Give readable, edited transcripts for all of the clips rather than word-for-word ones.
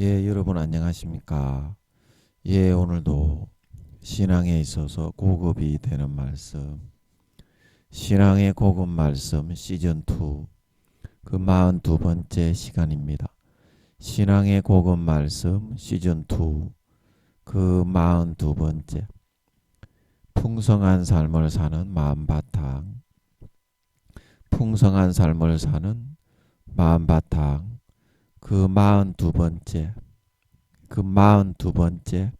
예, 여러분 안녕하십니까? 예, 오늘도 신앙에 있어서 고급이 되는 말씀, 신앙의 고급 말씀 시즌 2, 그 42번째 시간입니다. 신앙의 고급 말씀 시즌 2, 그 42번째, 풍성한 삶을 사는 마음바탕, 풍성한 삶을 사는 마음바탕, 그 42번째, 그 42번째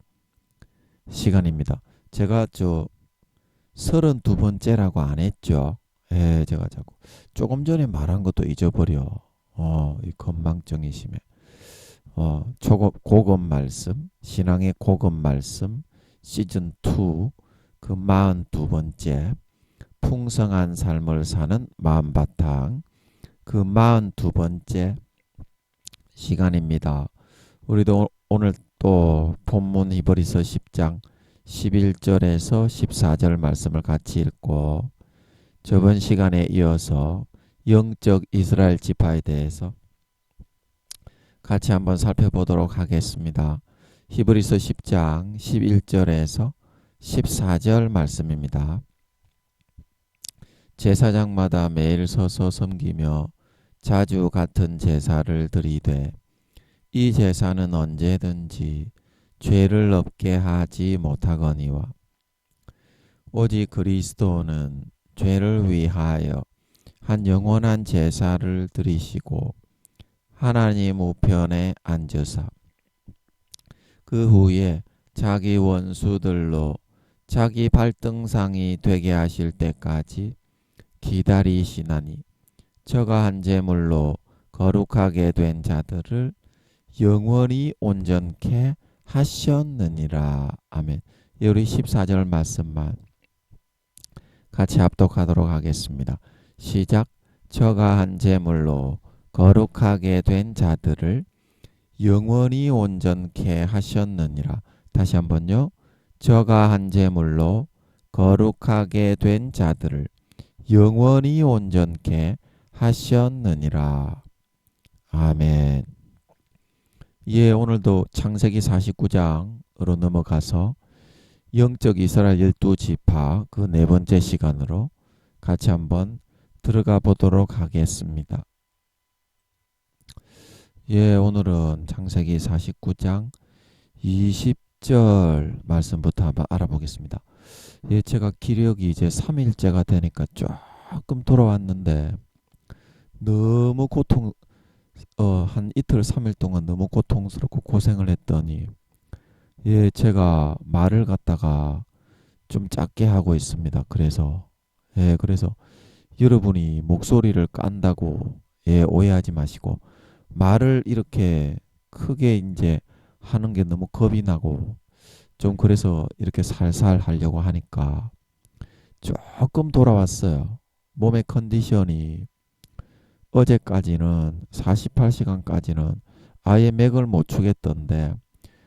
시간입니다. 제가 32번째라고 안 했죠. 예, 제가 자꾸 조금 전에 말한 것도 잊어버려. 이 건망증이 심해. 고급 말씀, 신앙의 고급 말씀 시즌 2 그 42번째 풍성한 삶을 사는 마음바탕 그 42번째 시간입니다. 우리도 오늘 또 본문 히브리서 10장 11절에서 14절 말씀을 같이 읽고 저번 시간에 이어서 영적 이스라엘 지파에 대해서 같이 한번 살펴보도록 하겠습니다. 히브리서 10장 11절에서 14절 말씀입니다. 제사장마다 매일 서서 섬기며 자주 같은 제사를 드리되 이 제사는 언제든지 죄를 없게 하지 못하거니와 오직 그리스도는 죄를 위하여 한 영원한 제사를 드리시고 하나님 우편에 앉으사 그 후에 자기 원수들로 자기 발등상이 되게 하실 때까지 기다리시나니 저가 한 제물로 거룩하게 된 자들을 영원히 온전케 하셨느니라. 아멘. 우리 14절 말씀만 같이 합독하도록 하겠습니다. 시작. 저가 한 제물로 거룩하게 된 자들을 영원히 온전케 하셨느니라. 다시 한번요. 저가 한 제물로 거룩하게 된 자들을 영원히 온전케 하셨느니라. 아멘. 예, 오늘도 창세기 49장으로 넘어가서 영적 이스라엘 12지파 그 네 번째 시간으로 같이 한번 들어가 보도록 하겠습니다. 예, 오늘은 창세기 49장 20절 말씀부터 한번 알아보겠습니다. 예, 제가 기력이 이제 3일째가 되니까 조금 돌아왔는데 너무 한 이틀 3일 동안 너무 고통스럽고 고생을 했더니 예, 제가 말을 갖다가 좀 작게 하고 있습니다. 그래서 여러분이 목소리를 깐다고 오해하지 마시고 말을 이렇게 크게 이제 하는 게 너무 겁이 나고 좀 그래서 이렇게 살살 하려고 하니까 조금 돌아왔어요. 몸의 컨디션이 어제까지는 48시간까지는 아예 맥을 못 추겠던데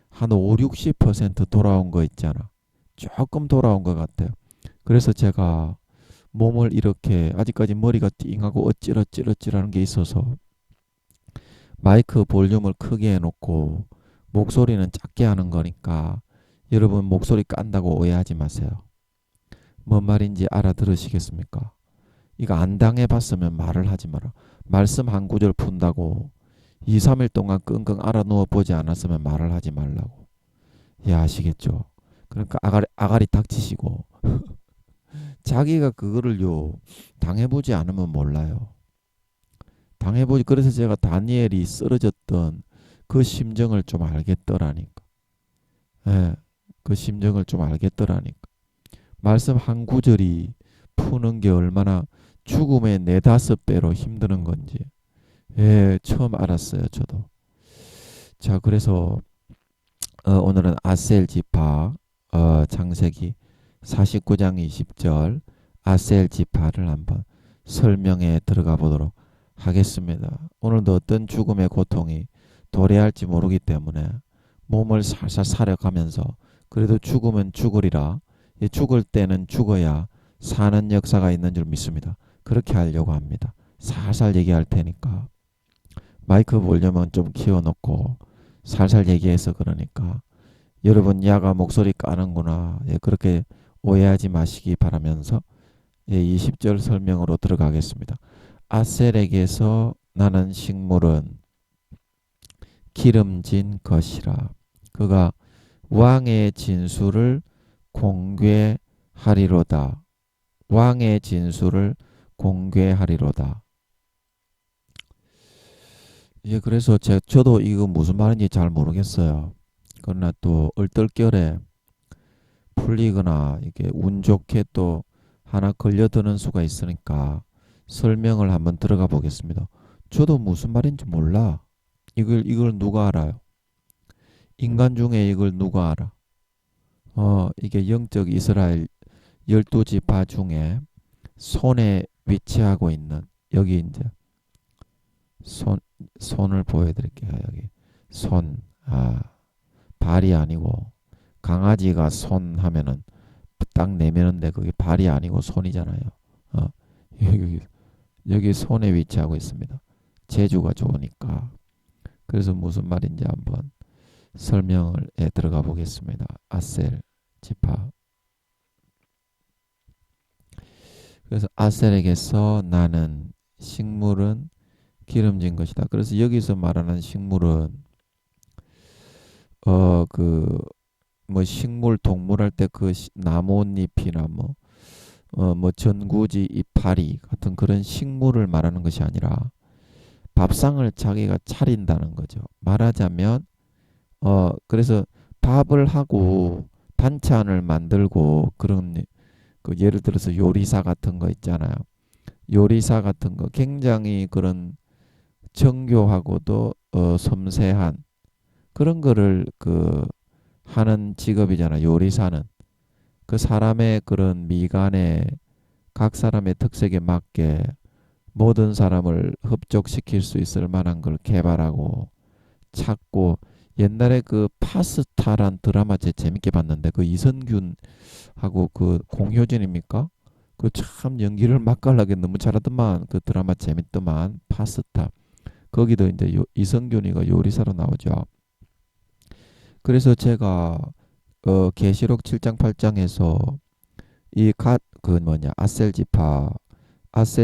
한 5, 60% 돌아온 거 있잖아. 조금 돌아온 것 같아요. 그래서 제가 몸을 이렇게 아직까지 머리가 띵하고 어찌러찌러찌라는 게 있어서 마이크 볼륨을 크게 해놓고 목소리는 작게 하는 거니까 여러분 목소리 깐다고 오해하지 마세요. 뭔 말인지 알아들으시겠습니까? 이거 안 당해봤으면 말을 하지 마라. 말씀 한 구절 푼다고 2, 3일 동안 끙끙 알아 누워 보지 않았으면 말을 하지 말라고. 예, 아시겠죠? 그러니까 아가리 닥치시고 자기가 그거를요 당해보지 않으면 몰라요. 당해보지. 그래서 제가 다니엘이 쓰러졌던 그 심정을 좀 알겠더라니까. 예, 그 심정을 좀 알겠더라니까. 말씀 한 구절이 푸는 게 얼마나 죽음의 4~5배로 힘드는 건지 처음 알았어요. 저도. 자, 그래서 오늘은 아셀 지파 창세기 49장 20절 아셀 지파를 한번 설명해 들어가 보도록 하겠습니다. 오늘도 어떤 죽음의 고통이 도래할지 모르기 때문에 몸을 살살 사려가면서 그래도 죽으면 죽으리라. 죽을 때는 죽어야 사는 역사가 있는 줄 믿습니다. 그렇게 하려고 합니다. 살살 얘기할 테니까 마이크 볼륨은 좀 키워놓고 살살 얘기해서 그러니까 여러분 야가 목소리 까는구나. 예, 그렇게 오해하지 마시기 바라면서 예, 20절 설명으로 들어가겠습니다. 아셀에게서 나는 식물은 기름진 것이라. 그가 왕의 진술을 공개하리로다. 왕의 진술을 공개하리로다. 예, 그래서 저도 이거 무슨 말인지 잘 모르겠어요. 그러나 또 얼떨결에 풀리거나 이게 운 좋게 또 하나 걸려드는 수가 있으니까 설명을 한번 들어가 보겠습니다. 저도 무슨 말인지 몰라. 이걸 누가 알아요? 인간 중에 이걸 누가 알아? 이게 영적 이스라엘 12지파 중에 손에 위치하고 있는 여기 이제 손 손을 보여드릴게요. 여기 손 발이 아니고 강아지가 손 하면은 딱 내미는데 그게 발이 아니고 손이잖아요. 어, 여기 여기 손에 위치하고 있습니다. 재주가 좋으니까. 그래서 무슨 말인지 한번 설명을 해 들어가 보겠습니다. 아셀 지파. 그래서 아셀에게서 나는 식물은 기름진 것이다. 그래서 여기서 말하는 식물은 그 뭐 식물 동물 할 때 그 나뭇잎이나 뭐 전구지 이파리 같은 그런 식물을 말하는 것이 아니라 밥상을 자기가 차린다는 거죠. 말하자면 그래서 밥을 하고 반찬을 만들고 그런 그 예를 들어서 요리사 같은 거 있잖아요. 요리사 같은 거 굉장히 그런 정교하고도 섬세한 그런 거를 그 하는 직업이잖아. 요리사는 그 사람의 그런 미간에 각 사람의 특색에 맞게 모든 사람을 흡족시킬 수 있을 만한 걸 개발하고 찾고 옛날에 그 파스타란 드라마 제 재밌게 봤는데 그 이선균하고 그 공효진입니까? 그 참 연기를 맛깔나게 너무 잘하더만 그 드라마 재밌더만 파스타 거기도 이제 이성균이가 요리사로 나오죠. 그래서 제가 계시록 7장 8장에서 이 갓 그 뭐냐 아셀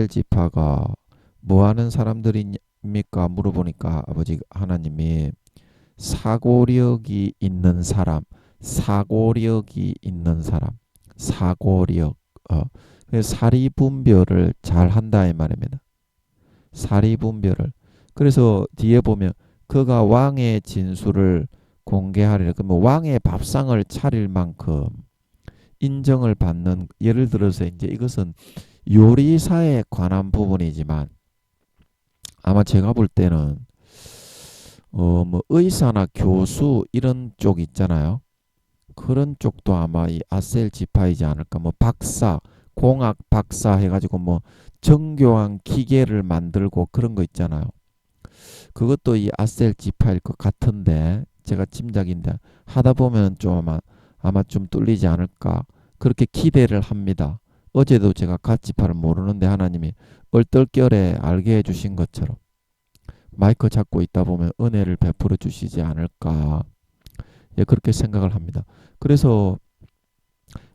지파가 뭐 하는 사람들입니까 물어보니까 아버지 하나님이 사고력이 있는 사람, 사고력이 있는 사람, 사고력 사리 분별을 잘 한다 이 말입니다. 사리 분별을 그래서 뒤에 보면 그가 왕의 진술을 공개하리라. 그러면 왕의 밥상을 차릴 만큼 인정을 받는 예를 들어서 이제 이것은 요리사에 관한 부분이지만 아마 제가 볼 때는 뭐 의사나 교수 이런 쪽 있잖아요. 그런 쪽도 아마 이 아셀 지파이지 않을까. 뭐 박사, 공학 박사 해가지고 뭐 정교한 기계를 만들고 그런 거 있잖아요. 그것도 이 아셀 지파일 것 같은데 제가 짐작인데 하다 보면 좀 아마 좀 뚫리지 않을까 그렇게 기대를 합니다. 어제도 제가 갓 지파를 모르는데 하나님이 얼떨결에 알게 해주신 것처럼 마이크 잡고 있다 보면 은혜를 베풀어 주시지 않을까 예, 그렇게 생각을 합니다. 그래서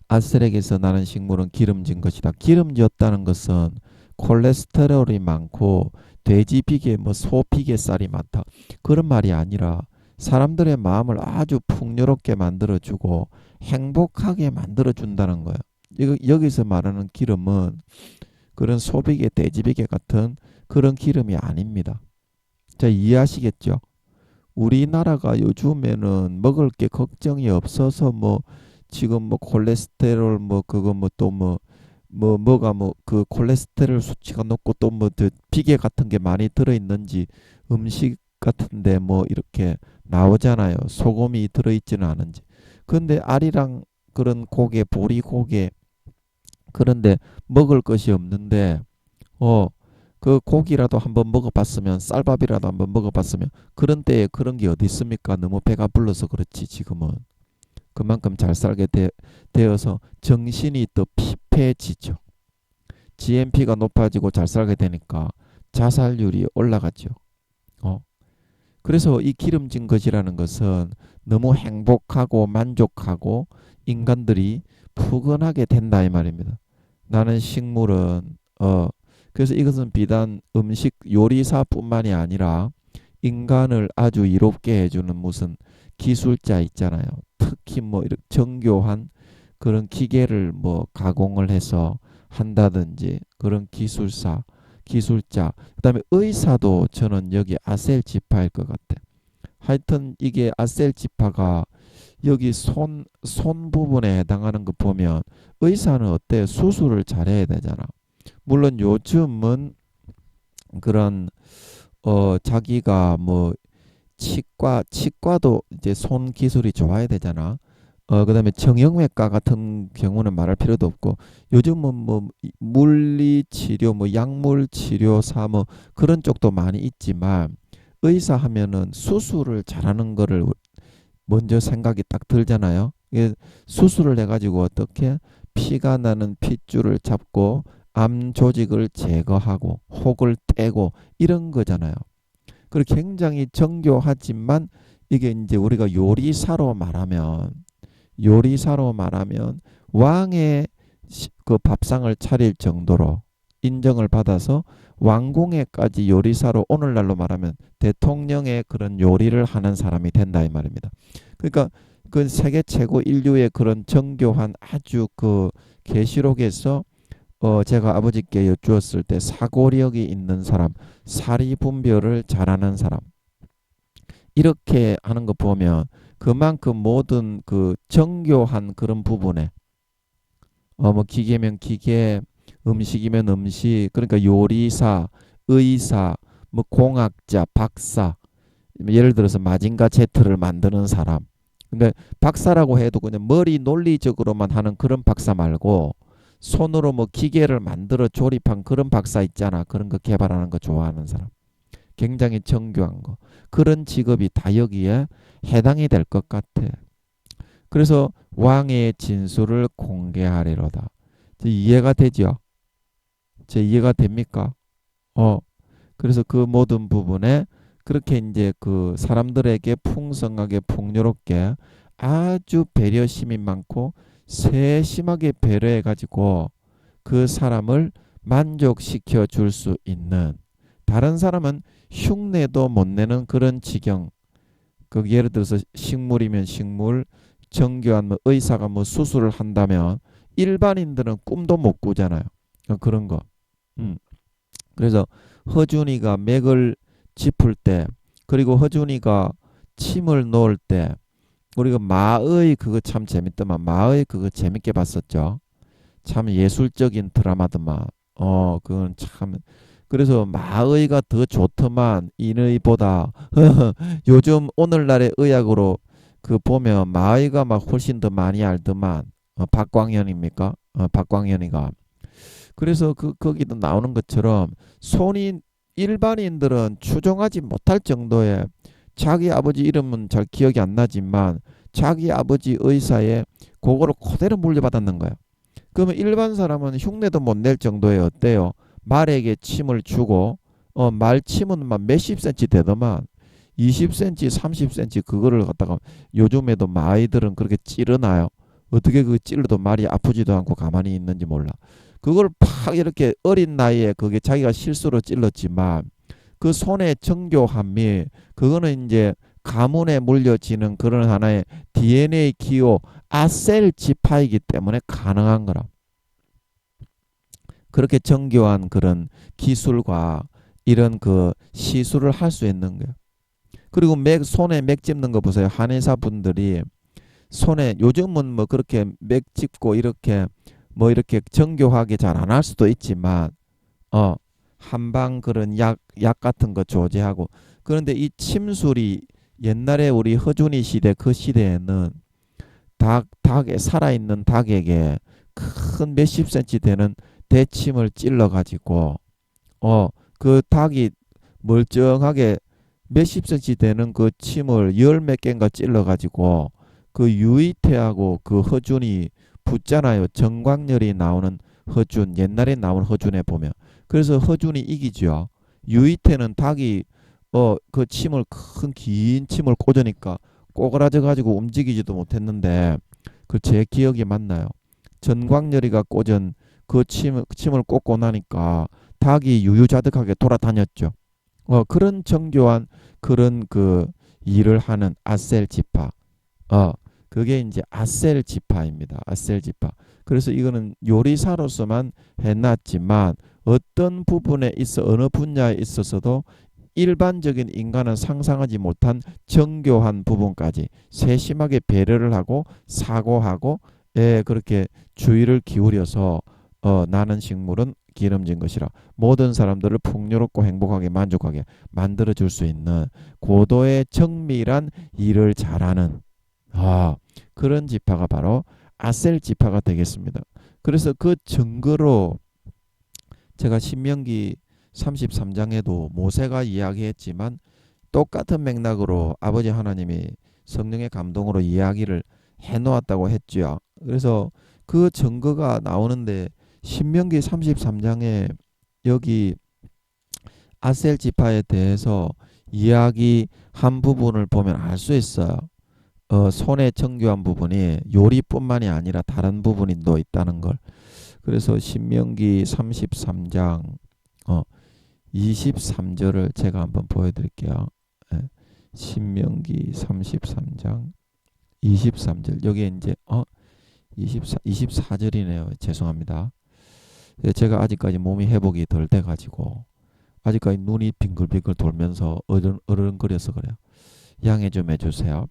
아셀에게서 나는 식물은 기름진 것이다. 기름졌다는 것은 콜레스테롤이 많고 돼지 비계 뭐 소 비계살이 많다. 그런 말이 아니라 사람들의 마음을 아주 풍요롭게 만들어주고 행복하게 만들어준다는 거야. 여기서 말하는 기름은 그런 소비계 돼지비계 같은 그런 기름이 아닙니다. 자, 이해하시겠죠? 우리나라가 요즘에는 먹을 게 걱정이 없어서 뭐 지금 뭐 콜레스테롤 뭐 그거 뭐 또 뭐가 뭐 그 콜레스테롤 수치가 높고 또 뭐 비계 같은 게 많이 들어 있는지 음식 같은데 뭐 이렇게 나오잖아요. 소금이 들어 있지는 않은지. 근데 알이랑 그런 고개 보리고개 그런데 먹을 것이 없는데 어 그 고기라도 한번 먹어봤으면 쌀밥이라도 한번 먹어봤으면 그런 때에 그런 게 어디 있습니까? 너무 배가 불러서 그렇지 지금은 그만큼 잘 살게 되어서 정신이 더 피폐해지죠. GNP가 높아지고 잘 살게 되니까 자살률이 올라가죠. 어 그래서 이 기름진 것이라는 것은 너무 행복하고 만족하고 인간들이 푸근하게 된다 이 말입니다. 나는 식물은 그래서 이것은 비단 음식 요리사뿐만이 아니라 인간을 아주 이롭게 해주는 무슨 기술자 있잖아요. 특히 뭐 이렇게 정교한 그런 기계를 뭐 가공을 해서 한다든지 그런 기술사, 기술자, 그다음에 의사도 저는 여기 아셀 지파일 것 같아. 하여튼 이게 아셀 지파가 여기 손 부분에 해당하는 거 보면 의사는 어때요? 수술을 잘해야 되잖아. 물론 요즘은 그런 자기가 뭐 치과도 이제 손 기술이 좋아야 되잖아. 그다음에 정형외과 같은 경우는 말할 필요도 없고 요즘은 뭐 물리 치료 뭐 약물 치료사 뭐 그런 쪽도 많이 있지만 의사 하면은 수술을 잘하는 거를 먼저 생각이 딱 들잖아요. 이게 수술을 해가지고 어떻게 피가 나는 핏줄을 잡고 암 조직을 제거하고 혹을 떼고 이런 거잖아요. 그리고 굉장히 정교하지만 이게 이제 우리가 요리사로 말하면 왕의 그 밥상을 차릴 정도로 인정을 받아서 왕궁에까지 요리사로 오늘날로 말하면 대통령의 그런 요리를 하는 사람이 된다 이 말입니다. 그러니까 그 세계 최고 인류의 그런 정교한 아주 그 계시록에서 제가 아버지께 여쭈었을 때 사고력이 있는 사람, 사리분별을 잘하는 사람 이렇게 하는 거 보면 그만큼 모든 그 정교한 그런 부분에 뭐 기계면 기계, 음식이면 음식, 그러니까 요리사, 의사, 뭐 공학자, 박사, 예를 들어서 마징가 제트를 만드는 사람. 그러니까 박사라고 해도 그냥 머리 논리적으로만 하는 그런 박사 말고 손으로 뭐 기계를 만들어 조립한 그런 박사 있잖아. 그런 거 개발하는 거 좋아하는 사람. 굉장히 정교한 거. 그런 직업이 다 여기에 해당이 될 것 같아. 그래서 왕의 진술을 공개하리로다. 이해가 되죠? 제 이해가 됩니까? 어, 그래서 그 모든 부분에 그렇게 이제 그 사람들에게 풍성하게 풍요롭게 아주 배려심이 많고 세심하게 배려해 가지고 그 사람을 만족시켜 줄 수 있는 다른 사람은 흉내도 못 내는 그런 지경. 그 예를 들어서 식물이면 식물, 정교한 뭐 의사가 뭐 수술을 한다면 일반인들은 꿈도 못 꾸잖아요. 그런 거. 음. 그래서 허준이가 맥을 짚을 때 그리고 허준이가 침을 놓을 때 우리가 마의 그거 참 재밌더만 마의 그거 재밌게 봤었죠. 참 예술적인 드라마더만. 그건 참 그래서 마의가 더 좋더만 인의보다 요즘 오늘날의 의학으로 그 보면 마의가 막 훨씬 더 많이 알더만. 박광현입니까? 박광현이가 그래서 거기도 나오는 것처럼 손이 일반인들은 추종하지 못할 정도의 자기 아버지 이름은 잘 기억이 안 나지만 자기 아버지 의사에 그거를 그대로 물려받았는 거야. 그러면 일반 사람은 흉내도 못 낼 정도의 어때요? 말에게 침을 주고 말 침은 막 몇십 센치 되더만 20cm, 30cm 그거를 갖다가 요즘에도 아이들은 그렇게 찌르나요? 어떻게 그 찔러도 말이 아프지도 않고 가만히 있는지 몰라. 그걸 팍 이렇게 어린 나이에 그게 자기가 실수로 찔렀지만 그 손의 정교함이 그거는 이제 가문에 물려지는 그런 하나의 DNA 기호 아셀 지파이기 때문에 가능한 거라. 그렇게 정교한 그런 기술과 이런 그 시술을 할 수 있는 거예요. 그리고 손에 맥 짚는 거 보세요. 한의사 분들이 손에 요즘은 뭐 그렇게 맥 짚고 이렇게 뭐 이렇게 정교하게 잘 안 할 수도 있지만 한방 그런 약 같은 거 조제하고 그런데 이 침술이 옛날에 우리 허준이 시대 그 시대에는 닭에 살아있는 닭에게 큰 몇십 센치 되는 대침을 찔러 가지고 그 닭이 멀쩡하게 몇십 센치 되는 그 침을 열 몇 개인가 찔러 가지고 그 유이태하고 그 허준이 붙잖아요. 정광열이 나오는 허준 옛날에 나온 허준에 보면 그래서 허준이 이기죠. 유이태는 닭이 그 침을 큰 긴 침을 꽂으니까 꼬그라져 가지고 움직이지도 못했는데 그 제 기억이 맞나요? 전광열이가 꽂은 그 침을 꽂고 나니까 닭이 유유자득하게 돌아다녔죠. 그런 정교한 그런 그 일을 하는 아셀 지파. 어, 그게 이제 아셀 지파입니다. 아셀 지파. 그래서 이거는 요리사로서만 해놨지만 어떤 부분에 있어 어느 분야에 있어서도 일반적인 인간은 상상하지 못한 정교한 부분까지 세심하게 배려를 하고 사고하고 그렇게 주의를 기울여서 나는 식물은 기름진 것이라 모든 사람들을 풍요롭고 행복하게 만족하게 만들어 줄 수 있는 고도의 정밀한 일을 잘하는 아, 그런 지파가 바로 아셀 지파가 되겠습니다. 그래서 그 증거로 제가 신명기 33장에도 모세가 이야기했지만 똑같은 맥락으로 아버지 하나님이 성령의 감동으로 이야기를 해놓았다고 했죠. 그래서 그 증거가 나오는데 신명기 33장에 여기 아셀 지파에 대해서 이야기한 부분을 보면 알 수 있어요. 손에 정교한 부분이 요리뿐만이 아니라 다른 부분이 또 있다는 걸. 그래서 신명기 33장 23절을 제가 한번 보여드릴게요. 예, 신명기 33장 23절 여기 이제 24절이네요. 죄송합니다. 예, 제가 아직까지 몸이 회복이 덜 돼가지고 아직까지 눈이 빙글빙글 돌면서 어른거려서 그래요. 양해 좀 해주세요.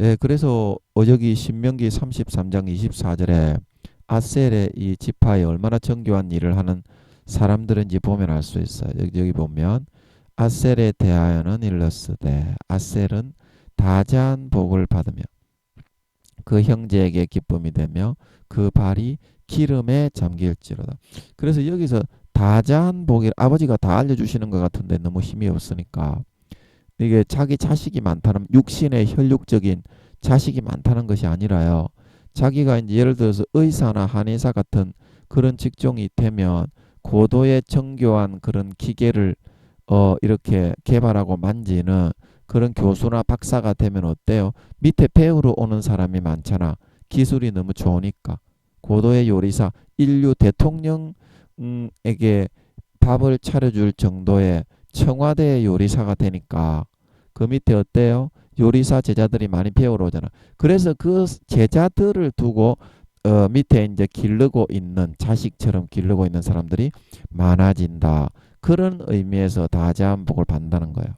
예, 그래서 여기 신명기 33장 24절에 아셀의 이 지파에 얼마나 정교한 일을 하는 사람들인지 보면 알 수 있어요. 여기 보면 아셀에 대하여는 일러스되 아셀은 다자한 복을 받으며 그 형제에게 기쁨이 되며 그 발이 기름에 잠길지로다. 그래서 여기서 다자한 복이 아버지가 다 알려주시는 것 같은데 너무 힘이 없으니까 이게 자기 자식이 많다는 육신의 혈육적인 자식이 많다는 것이 아니라요. 자기가 이제 예를 들어서 의사나 한의사 같은 그런 직종이 되면 고도의 정교한 그런 기계를 이렇게 개발하고 만지는 그런 교수나 박사가 되면 어때요? 밑에 배우러 오는 사람이 많잖아. 기술이 너무 좋으니까. 고도의 요리사, 인류 대통령에게 밥을 차려줄 정도의 청와대 요리사가 되니까 그 밑에 어때요? 요리사 제자들이 많이 배우러 오잖아. 그래서 그 제자들을 두고 밑에 이제 기르고 있는 자식처럼 기르고 있는 사람들이 많아진다. 그런 의미에서 다자한 복을 받는다는 거예요.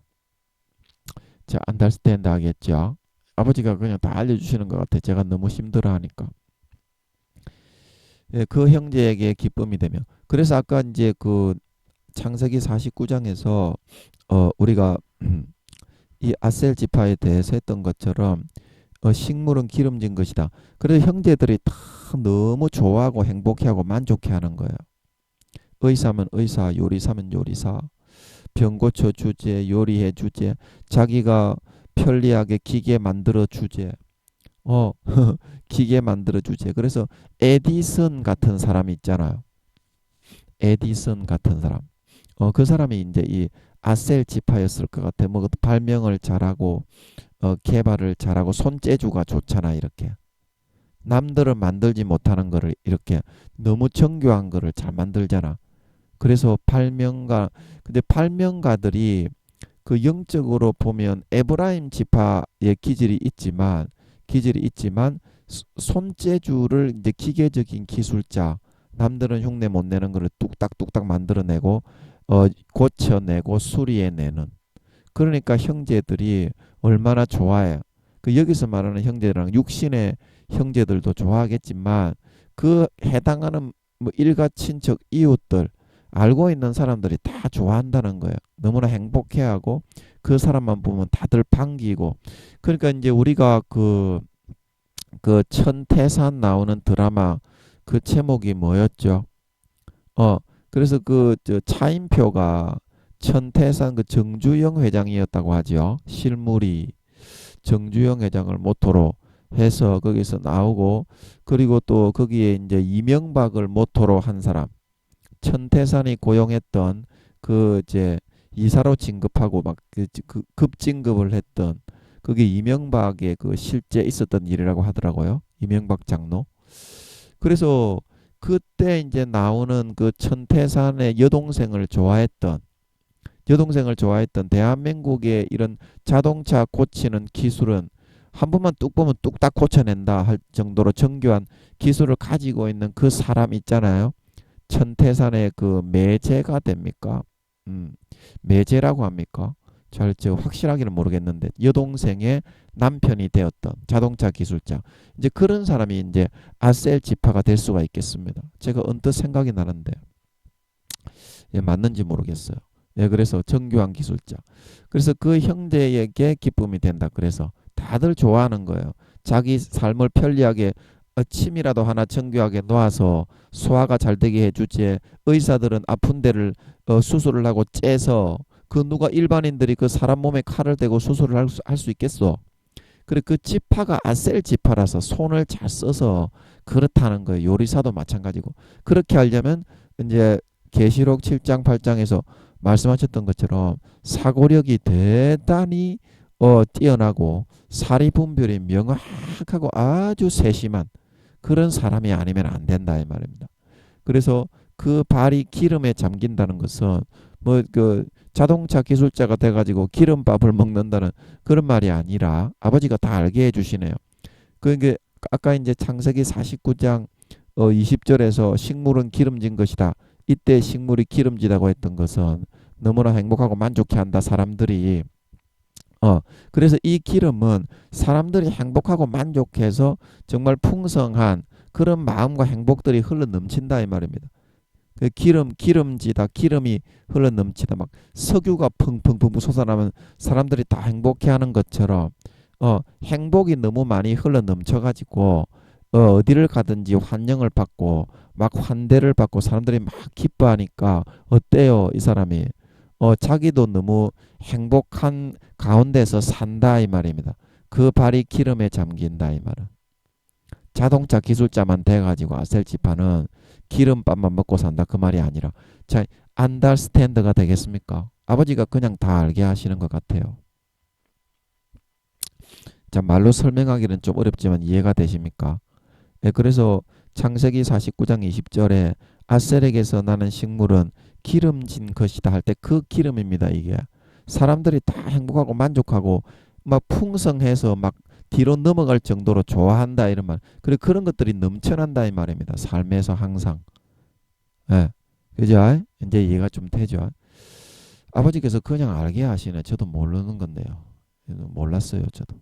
자, 안달스탠드 하겠죠? 아버지가 그냥 다 알려주시는 것 같아. 제가 너무 힘들어하니까. 예, 그 형제에게 기쁨이 되며. 그래서 아까 이제 그 창세기 49장에서 우리가 이 아셀 지파에 대해서 했던 것처럼 식물은 기름진 것이다. 그래서 형제들이 다 너무 좋아하고 행복해하고 만족해하는 거예요. 의사면 의사, 요리사면 요리사, 병 고쳐 주제, 요리해 주제, 자기가 편리하게 기계 만들어 주제, 기계 만들어 주제. 그래서 에디슨 같은 사람이 있잖아요. 에디슨 같은 사람. 그 사람이 이제 이 아셀 지파였을 것 같아. 뭐 발명을 잘하고 개발을 잘하고 손재주가 좋잖아 이렇게. 남들은 만들지 못하는 거를 이렇게 너무 정교한 거를 잘 만들잖아. 그래서 근데 발명가들이 그 영적으로 보면 에브라임 지파의 기질이 있지만 손재주를 이제 기계적인 기술자, 남들은 흉내 못 내는 거를 뚝딱뚝딱 만들어내고 고쳐내고 수리해내는. 그러니까 형제들이 얼마나 좋아해요. 그 여기서 말하는 형제랑 육신의 형제들도 좋아하겠지만 그 해당하는 뭐 일가 친척 이웃들 알고 있는 사람들이 다 좋아한다는 거예요. 너무나 행복해하고 그 사람만 보면 다들 반기고. 그러니까 이제 우리가 그 천태산 나오는 드라마 그 제목이 뭐였죠? 어 그래서 저 차인표가 천태산 그 정주영 회장이었다고 하죠. 실물이 정주영 회장을 모토로 해서 거기서 나오고 그리고 또 거기에 이제 이명박을 모토로 한 사람 천태산이 고용했던 그 이제 이사로 진급하고 막 급진급을 했던 그게 이명박의 그 실제 있었던 일이라고 하더라고요. 이명박 장로. 그래서 그때 이제 나오는 그 천태산의 여동생을 좋아했던 대한민국의 이런 자동차 고치는 기술은 한 번만 뚝 보면 뚝딱 고쳐낸다 할 정도로 정교한 기술을 가지고 있는 그 사람 있잖아요. 천태산의 그 매제가 됩니까? 음, 매제라고 합니까? 저 확실하게는 모르겠는데 여동생의 남편이 되었던 자동차 기술자 이제 그런 사람이 이제 아셀 지파가 될 수가 있겠습니다. 제가 언뜻 생각이 나는데 예, 맞는지 모르겠어요. 예, 그래서 정교한 기술자. 그래서 그 형제에게 기쁨이 된다. 그래서 다들 좋아하는 거예요. 자기 삶을 편리하게 침이라도 하나 정교하게 놓아서 소화가 잘 되게 해주지. 의사들은 아픈 데를 수술을 하고 째서 그 누가 일반인들이 그 사람 몸에 칼을 대고 수술을 할 수 있겠어? 그래 그 지파가 아셀 지파라서 손을 잘 써서 그렇다는 거예요. 요리사도 마찬가지고. 그렇게 하려면 이제 계시록 7장 8장에서 말씀하셨던 것처럼 사고력이 대단히 뛰어나고 사리 분별이 명확하고 아주 세심한 그런 사람이 아니면 안 된다 이 말입니다. 그래서 그 발이 기름에 잠긴다는 것은 뭐 그 자동차 기술자가 돼가지고 기름밥을 먹는다는 그런 말이 아니라 아버지가 다 알게 해주시네요. 그게 아까 이제 창세기 49장 20절에서 식물은 기름진 것이다. 이때 식물이 기름지다고 했던 것은 너무나 행복하고 만족해한다 사람들이. 그래서 이 기름은 사람들이 행복하고 만족해서 정말 풍성한 그런 마음과 행복들이 흘러 넘친다 이 말입니다. 그 기름지다 기름이 흘러 넘치다 막 석유가 펑펑펑 솟아나면 사람들이 다 행복해하는 것처럼 행복이 너무 많이 흘러 넘쳐가지고 어디를 가든지 환영을 받고 막 환대를 받고 사람들이 막 기뻐하니까 어때요 이 사람이 자기도 너무 행복한 가운데서 산다 이 말입니다. 그 발이 기름에 잠긴다 이 말은 자동차 기술자만 돼가지고 아셀지파는 기름밥만 먹고 산다 그 말이 아니라 자 안달스탠드가 되겠습니까? 아버지가 그냥 다 알게 하시는 것 같아요. 자 말로 설명하기는 좀 어렵지만 이해가 되십니까? 예, 그래서 창세기 49장 20절에 아셀에게서 나는 식물은 기름진 것이다 할 때 그 기름입니다. 이게 사람들이 다 행복하고 만족하고 막 풍성해서 막 뒤로 넘어갈 정도로 좋아한다 이런 말. 그리고 그런 것들이 넘쳐난다 이 말입니다. 삶에서 항상. 예. 그죠? 이제 이해가 좀 되죠. 아버지께서 그냥 알게 하시네. 저도 모르는 건데요. 몰랐어요, 저도.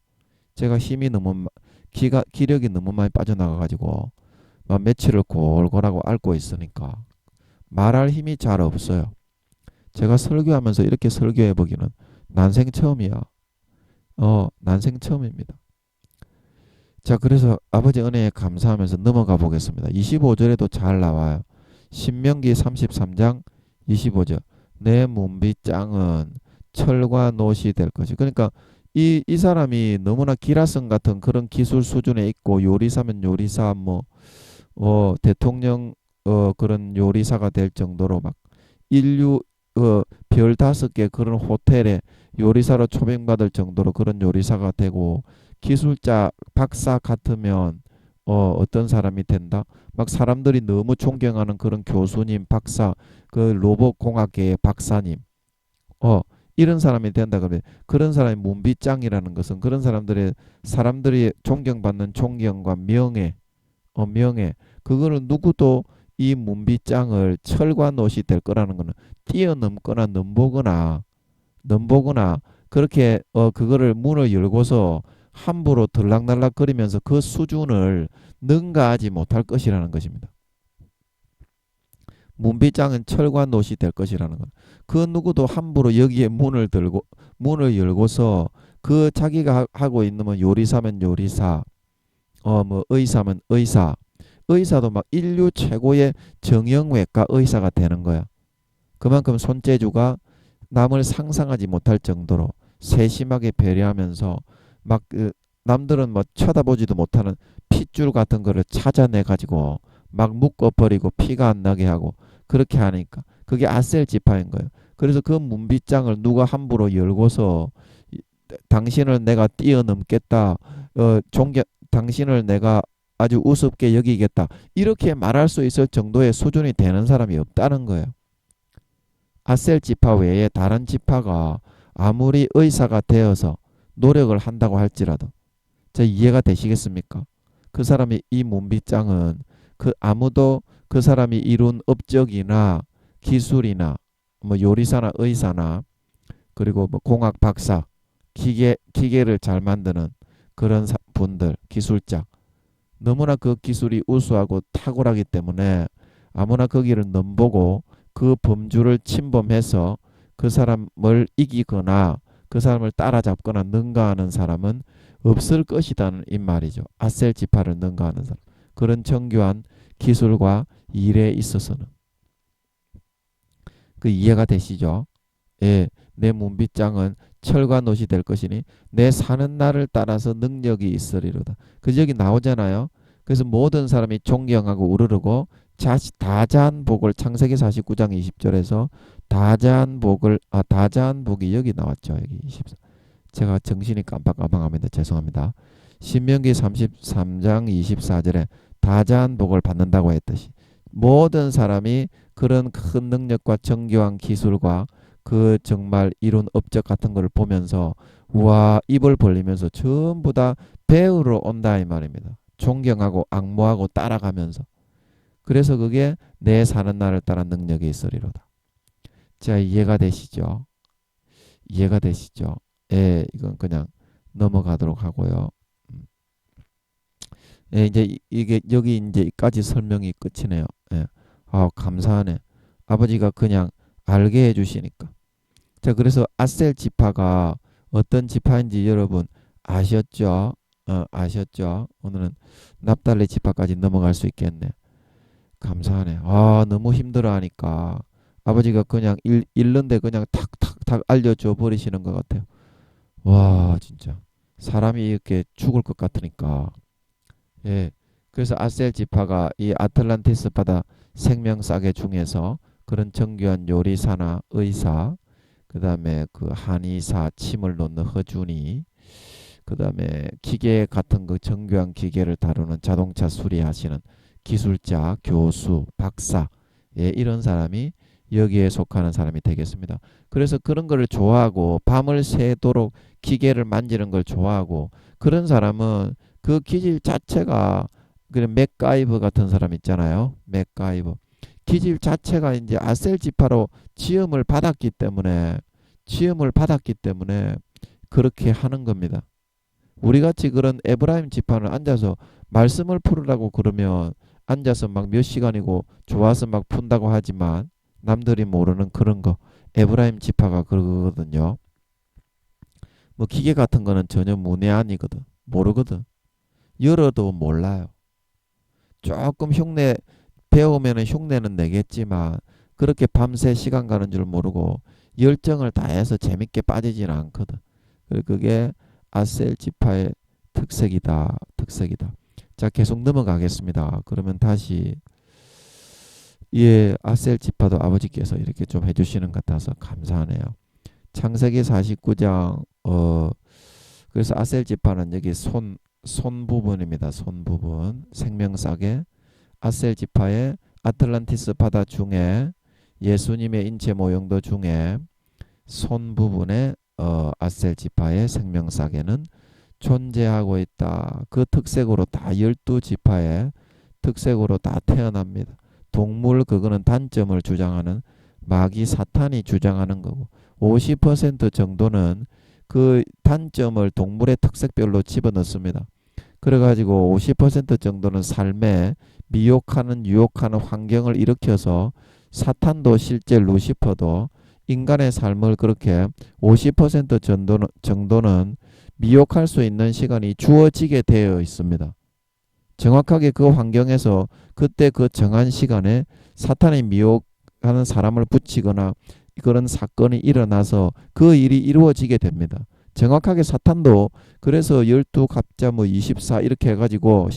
제가 힘이 너무 기력이 너무 많이 빠져나가 가지고 막 며칠을 골골하고 앓고 있으니까 말할 힘이 잘 없어요. 제가 설교하면서 이렇게 설교해 보기는 난생 처음이야. 난생 처음입니다. 자, 그래서 아버지 은혜에 감사하면서 넘어가 보겠습니다. 25절에도 잘 나와요. 신명기 33장 25절. 내 문빗장은 철과 노시 될 것이. 그러니까 이 사람이 너무나 기라성 같은 그런 기술 수준에 있고 요리사면 요리사 뭐 대통령 그런 요리사가 될 정도로 막 인류 별 5개 그런 호텔에 요리사로 초빙받을 정도로 그런 요리사가 되고 기술자 박사 같으면 어떤 사람이 된다? 막 사람들이 너무 존경하는 그런 교수님, 박사, 그 로봇 공학계의 박사님, 이런 사람이 된다 그러면 그런 사람이 문비장이라는 것은 그런 사람들이 존경받는 존경과 명예, 명예, 그거는 누구도 이 문비장을 철과 노시 될 거라는 거는 뛰어넘거나 넘보거나 그렇게 그거를 문을 열고서 함부로 들락날락거리면서 그 수준을 능가하지 못할 것이라는 것입니다. 문비장은 철과 노시 될 것이라는 것. 그 누구도 함부로 여기에 문을 열고서 그 자기가 하고 있는 뭐 요리사면 요리사, 뭐 의사면 의사도 막 인류 최고의 정형외과 의사가 되는 거야. 그만큼 손재주가 남을 상상하지 못할 정도로 세심하게 배려하면서 막 남들은 뭐 쳐다보지도 못하는 핏줄 같은 거를 찾아내 가지고 막 묶어버리고 피가 안 나게 하고 그렇게 하니까 그게 아셀 지파인 거예요. 그래서 그 문빗장을 누가 함부로 열고서 당신을 내가 뛰어넘겠다. 당신을 내가 아주 우습게 여기겠다. 이렇게 말할 수 있을 정도의 수준이 되는 사람이 없다는 거예요. 아셀 지파 외에 다른 지파가 아무리 의사가 되어서 노력을 한다고 할지라도 이해가 되시겠습니까? 그 사람이 이 문빗장은 아무도 그 사람이 이룬 업적이나 기술이나 뭐 요리사나 의사나 그리고 뭐 공학 박사 기계를 잘 만드는 그런 분들 기술자 너무나 그 기술이 우수하고 탁월하기 때문에 아무나 거기를 넘보고 그 범주를 침범해서 그 사람을 이기거나 그 사람을 따라잡거나 능가하는 사람은 없을 것이라는 이 말이죠. 아셀 지파를 능가하는 사람. 그런 정교한 기술과 일에 있어서는. 그 이해가 되시죠? 예, 내 문빗장은 철과 놋이 될 것이니 내 사는 날을 따라서 능력이 있으리로다. 그 여기 나오잖아요. 그래서 모든 사람이 존경하고 우르르고 다자한 복을 창세기 49장 20절에서 다자한 복이 여기 나왔죠. 여기 24. 제가 정신이 깜빡깜빡합니다. 죄송합니다. 신명기 33장 24절에 다자한 복을 받는다고 했듯이 모든 사람이 그런 큰 능력과 정교한 기술과 그 정말 이룬 업적 같은 걸 보면서 와 입을 벌리면서 전부 다 배우러 온다 이 말입니다. 존경하고 악모하고 따라가면서 그래서 그게 내 사는 날을 따라 능력이 있으리로다. 자 이해가 되시죠? 이해가 되시죠? 예, 이건 그냥 넘어가도록 하고요. 예, 이제 이게 여기 이제까지 설명이 끝이네요. 예. 아, 감사하네. 아버지가 그냥 알게 해주시니까. 자, 그래서 아셀 지파가 어떤 지파인지 여러분 아셨죠? 아셨죠? 오늘은 납달리 지파까지 넘어갈 수 있겠네. 감사하네. 아, 너무 힘들어하니까 아버지가 그냥 읽는데 그냥 탁탁탁 알려줘 버리시는 것 같아요. 와, 진짜 사람이 이렇게 죽을 것 같으니까. 예. 그래서 아셀 지파가 이 아틀란티스 바다 생명싸개 중에서 그런 정교한 요리사나 의사, 그 다음에 그 한의사, 침을 놓는 허준이, 그 다음에 기계 같은 그 정교한 기계를 다루는 자동차 수리하시는 기술자, 교수, 박사, 예, 이런 사람이 여기에 속하는 사람이 되겠습니다. 그래서 그런 걸 좋아하고 밤을 새도록 기계를 만지는 걸 좋아하고 그런 사람은 그 기질 자체가 그런 맥가이버 같은 사람 있잖아요. 맥가이버. 기질 자체가 이제 아셀 지파로 지음을 받았기 때문에 그렇게 하는 겁니다. 우리 같이 그런 에브라임 지파는 앉아서 말씀을 풀으라고 그러면 앉아서 막 몇 시간이고 좋아서 막 푼다고 하지만 남들이 모르는 그런 거 에브라임 지파가 그러거든요. 뭐 기계 같은 거는 전혀 문외한이거든. 모르거든. 열어도 몰라요. 조금 흉내 배우면은 흉내는 내겠지만 그렇게 밤새 시간 가는 줄 모르고 열정을 다해서 재밌게 빠지지는 않거든. 그게 아셀 지파의 특색이다. 자, 계속 넘어가겠습니다. 그러면 다시 예, 아셀 지파도 아버지께서 이렇게 좀 해주시는 것 같아서 감사하네요. 창세기 49장 그래서 아셀 지파는 여기 손 부분입니다. 손 부분 생명싸개 아셀 지파의 아틀란티스 바다 중에 예수님의 인체 모형도 중에 손 부분에 아셀 지파의 생명싸개는 존재하고 있다. 그 특색으로 다 12지파의 특색으로 다 태어납니다. 동물 그거는 단점을 주장하는 마귀 사탄이 주장하는 거고 50% 정도는 그 단점을 동물의 특색별로 집어넣습니다. 그래가지고 50% 정도는 삶에 미혹하는 유혹하는 환경을 일으켜서 사탄도 실제 루시퍼도 인간의 삶을 그렇게 50% 정도는 미혹할 수 있는 시간이 주어지게 되어 있습니다. 정확하게 그 환경에서 그때 그 정한 시간에 사탄이 미혹하는 사람을 붙이거나 그런 사건이 일어나서 그 일이 이루어지게 됩니다. 정확하게 사탄도 그래서 12갑자 뭐 24 이렇게 해가지고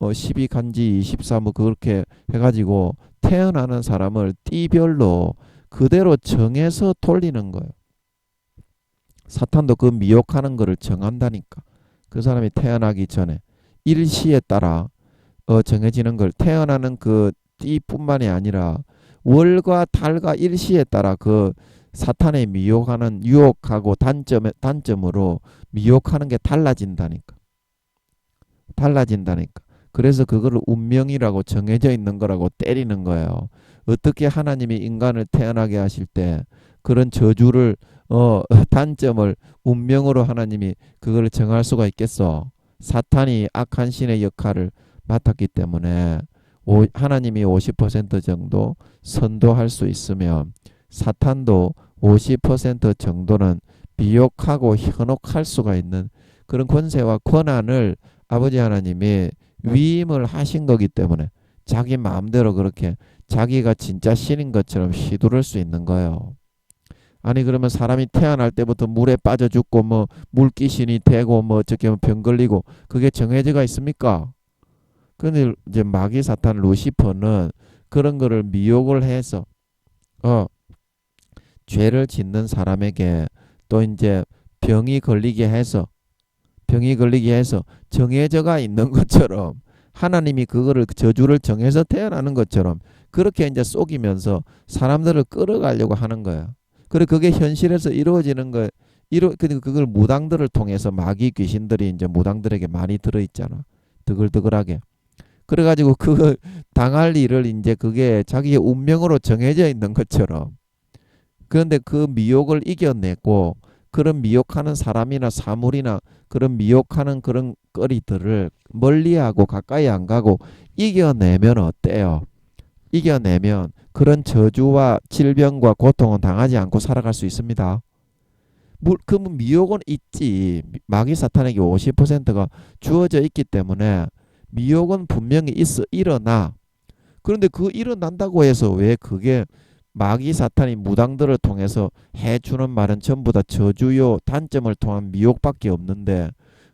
12간지 24 뭐 그렇게 해가지고 태어나는 사람을 띠별로 그대로 정해서 돌리는 거예요. 사탄도 그 미혹하는 거를 정한다니까. 그 사람이 태어나기 전에 일시에 따라 정해지는 걸 태어나는 그 띠뿐만이 아니라 월과 달과 일시에 따라 그 사탄의 미혹하는 유혹하고 단점으로 미혹하는 게 달라진다니까. 달라진다니까. 그래서 그거를 운명이라고 정해져 있는 거라고 때리는 거예요. 어떻게 하나님이 인간을 태어나게 하실 때 그런 저주를 단점을 운명으로 하나님이 그걸 정할 수가 있겠어. 사탄이 악한 신의 역할을 맡았기 때문에 하나님이 50% 정도 선도할 수 있으면 사탄도 50% 정도는 미혹하고 현혹할 수가 있는 그런 권세와 권한을 아버지 하나님이 위임을 하신 거기 때문에 자기 마음대로 그렇게 자기가 진짜 신인 것처럼 휘두를 수 있는 거예요. 아니 그러면 사람이 태어날 때부터 물에 빠져 죽고 뭐 물귀신이 되고 뭐 어떻게 병 걸리고 그게 정해져가 있습니까? 근데 이제 마귀 사탄 루시퍼는 그런 거를 미혹을 해서 어 죄를 짓는 사람에게 또 이제 병이 걸리게 해서 정해져가 있는 것처럼 하나님이 그거를 저주를 정해서 태어나는 것처럼 그렇게 이제 속이면서 사람들을 끌어가려고 하는 거야. 그래 그게 현실에서 이루어지는 거 그걸 무당들을 통해서 마귀 귀신들이 이제 무당들에게 많이 들어있잖아. 드글드글하게. 그래가지고 그걸 당할 일을 이제 그게 자기의 운명으로 정해져 있는 것처럼 그런데 그 미혹을 이겨내고 그런 미혹하는 사람이나 사물이나 그런 미혹하는 그런 거리들을 멀리하고 가까이 안 가고 이겨내면 어때요? 이겨내면 그런 저주와 질병과 고통은 당하지 않고 살아갈 수 있습니다. 그 미혹은 있지. 마귀 사탄에게 50%가 주어져 있기 때문에 미혹은 분명히 일어나. 그런데 그 일어난다고 해서 왜 그게 마귀 사탄이 무당들을 통해서 해주는 말은 전부 다 저주요 단점을 통한 미혹밖에 없는데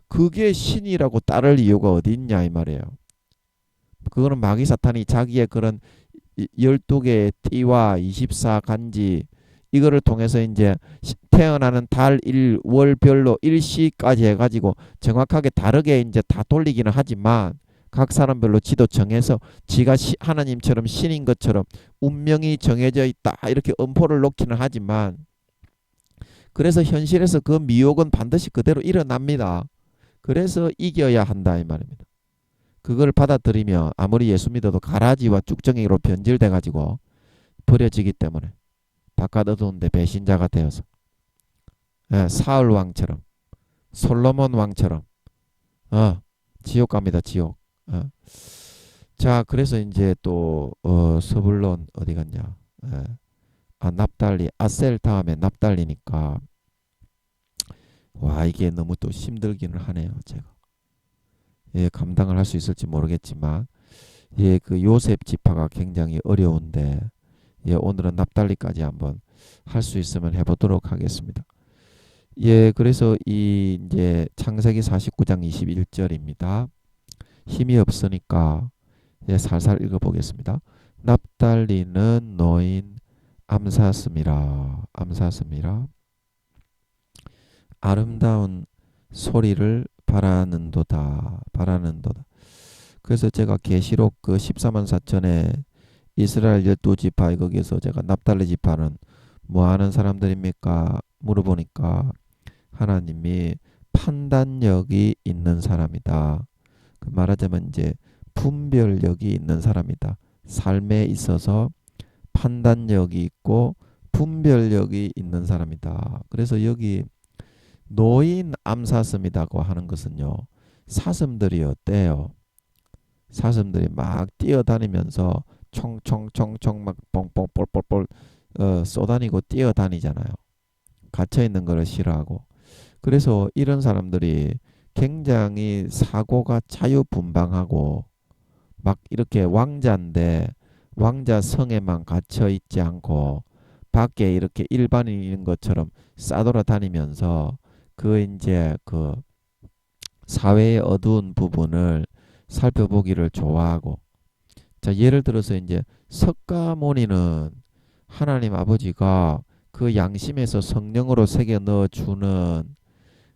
그게 신이라고 따를 이유가 어디 있냐 이 말이에요. 그거는 마귀 사탄이 자기의 그런 12개의 띠와 24간지 이거를 통해서 이제 태어나는 달, 일, 월별로 일시까지 해가지고 정확하게 다르게 이제 다 돌리기는 하지만 각 사람별로 지도 정해서 지가 하나님처럼 신인 것처럼 운명이 정해져 있다 이렇게 엄포를 놓기는 하지만 그래서 현실에서 그 미혹은 반드시 그대로 일어납니다. 그래서 이겨야 한다 이 말입니다. 그걸 받아들이면 아무리 예수 믿어도 가라지와 쭉정이로 변질돼 가지고 버려지기 때문에 바깥 어두운데 배신자가 되어서 사울 왕처럼 솔로몬 왕처럼 지옥 갑니다. 지옥. 자 그래서 이제 또 서불론 어디 갔냐. 납달리 아셀 다음에 납달리니까 와 이게 너무 또 힘들기는 하네요. 제가 감당을 할 수 있을지 모르겠지만 그 요셉 지파가 굉장히 어려운데 오늘은 납달리까지 한번 할 수 있으면 해보도록 하겠습니다. 그래서 이 이제 창세기 49장 21절입니다. 힘이 없으니까 살살 읽어보겠습니다. 납달리는 노인 암사슴이라 아름다운 소리를 바라는도다. 그래서 제가 계시록 그 14만 4천에 이스라엘 12지파 거기에서 제가 납달리 지파는 뭐 하는 사람들입니까? 물어보니까 하나님이 판단력이 있는 사람이다. 그 말하자면 이제 분별력이 있는 사람이다. 삶에 있어서 판단력이 있고 분별력이 있는 사람이다. 그래서 여기 노인 암사슴이라고 하는 것은요. 사슴들이 어때요? 사슴들이 막 뛰어다니면서 총총총총 막 뽕뽕볼볼볼 쏘다니고 뛰어다니잖아요. 갇혀있는 거를 싫어하고. 그래서 이런 사람들이 굉장히 사고가 자유분방하고 막 이렇게 왕자인데 왕자 성에만 갇혀 있지 않고 밖에 이렇게 일반인인 것처럼 싸돌아다니면서 그 이제 그 사회의 어두운 부분을 살펴보기를 좋아하고 자 예를 들어서 이제 석가모니는 하나님 아버지가 그 양심에서 성령으로 새겨 넣어주는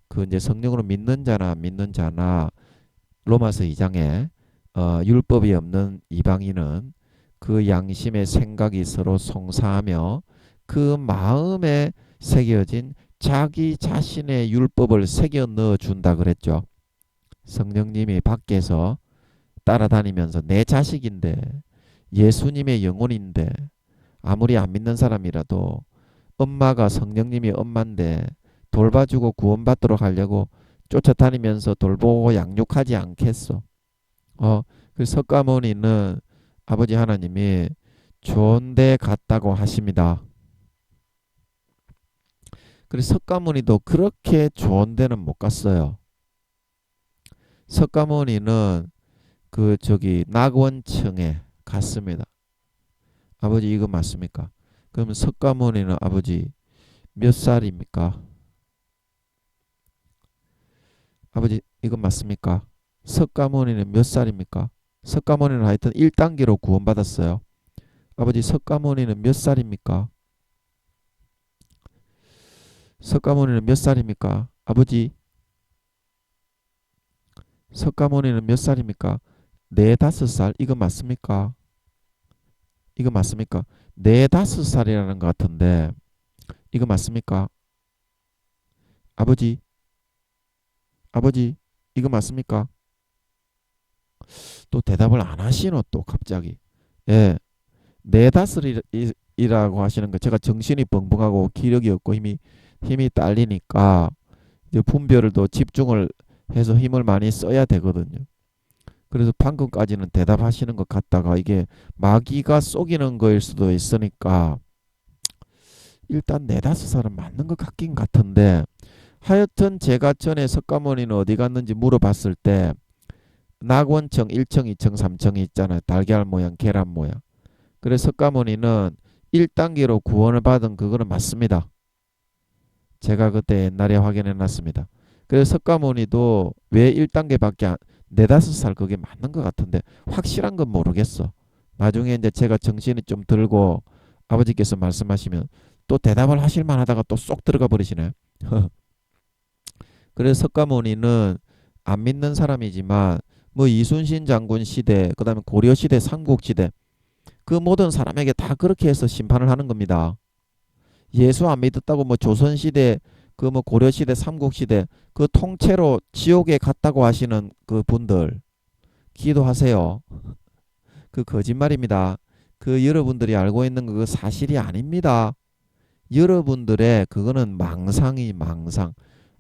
그 이제 성령으로 믿는 자나 안 믿는 자나 로마서 2장에 율법이 없는 이방인은 그 양심의 생각이 서로 송사하며 그 마음에 새겨진 자기 자신의 율법을 새겨 넣어 준다 그랬죠. 성령님이 밖에서 따라다니면서 내 자식인데 예수님의 영혼인데 아무리 안 믿는 사람이라도 엄마가 성령님이 엄마인데 돌봐주고 구원받도록 하려고 쫓아다니면서 돌보고 양육하지 않겠어. 그 석가모니는 아버지 하나님이 좋은 데 갔다고 하십니다. 그래서 석가모니도 그렇게 좋은 데는 못 갔어요. 석가모니는 그 저기 낙원층에 갔습니다. 아버지 이거 맞습니까? 그러면 석가모니는 아버지 몇 살입니까? 아버지 이거 맞습니까? 석가모니는 몇 살입니까? 석가모니는 하여튼 1단계로 구원받았어요. 아버지 석가모니는 몇 살입니까? 석가모니는 몇 살입니까? 아버지 석가모니는 몇 살입니까? 네 다섯 살 이거 맞습니까? 이거 맞습니까? 네 다섯 살이라는 것 같은데 이거 맞습니까? 아버지 아버지 이거 맞습니까? 또 대답을 안 하시노 또 갑자기. 예, 네 다섯이라고 하시는 거 제가 정신이 벙벙하고 기력이 없고 힘이 딸리니까 이제 분별을 더 집중을 해서 힘을 많이 써야 되거든요. 그래서 방금까지는 대답하시는 것 같다가 이게 마귀가 속이는 거일 수도 있으니까 일단 네다섯 살은 맞는 것 같긴 같은데 하여튼 제가 전에 석가모니는 어디 갔는지 물어봤을 때 낙원청 1층, 2층, 3층이 있잖아요. 달걀 모양, 계란 모양. 그래서 석가모니는 1단계로 구원을 받은 그거는 맞습니다. 제가 그때 옛날에 확인해 놨습니다. 그래서 석가모니도 왜 1단계밖에 네다섯 살 그게 맞는 것 같은데 확실한 건 모르겠어. 나중에 이제 제가 정신이 좀 들고 아버지께서 말씀하시면 또 대답을 하실 만하다가 또 쏙 들어가 버리시네. 그래서 석가모니는 안 믿는 사람이지만 뭐 이순신 장군 시대, 그다음에 고려 시대, 삼국 시대 그 모든 사람에게 다 그렇게 해서 심판을 하는 겁니다. 예수 안 믿었다고 뭐 조선 시대 그 뭐 고려 시대, 삼국 시대 그 통째로 지옥에 갔다고 하시는 그 분들 기도하세요. 그 거짓말입니다. 그 여러분들이 알고 있는 그 사실이 아닙니다. 여러분들의 그거는 망상.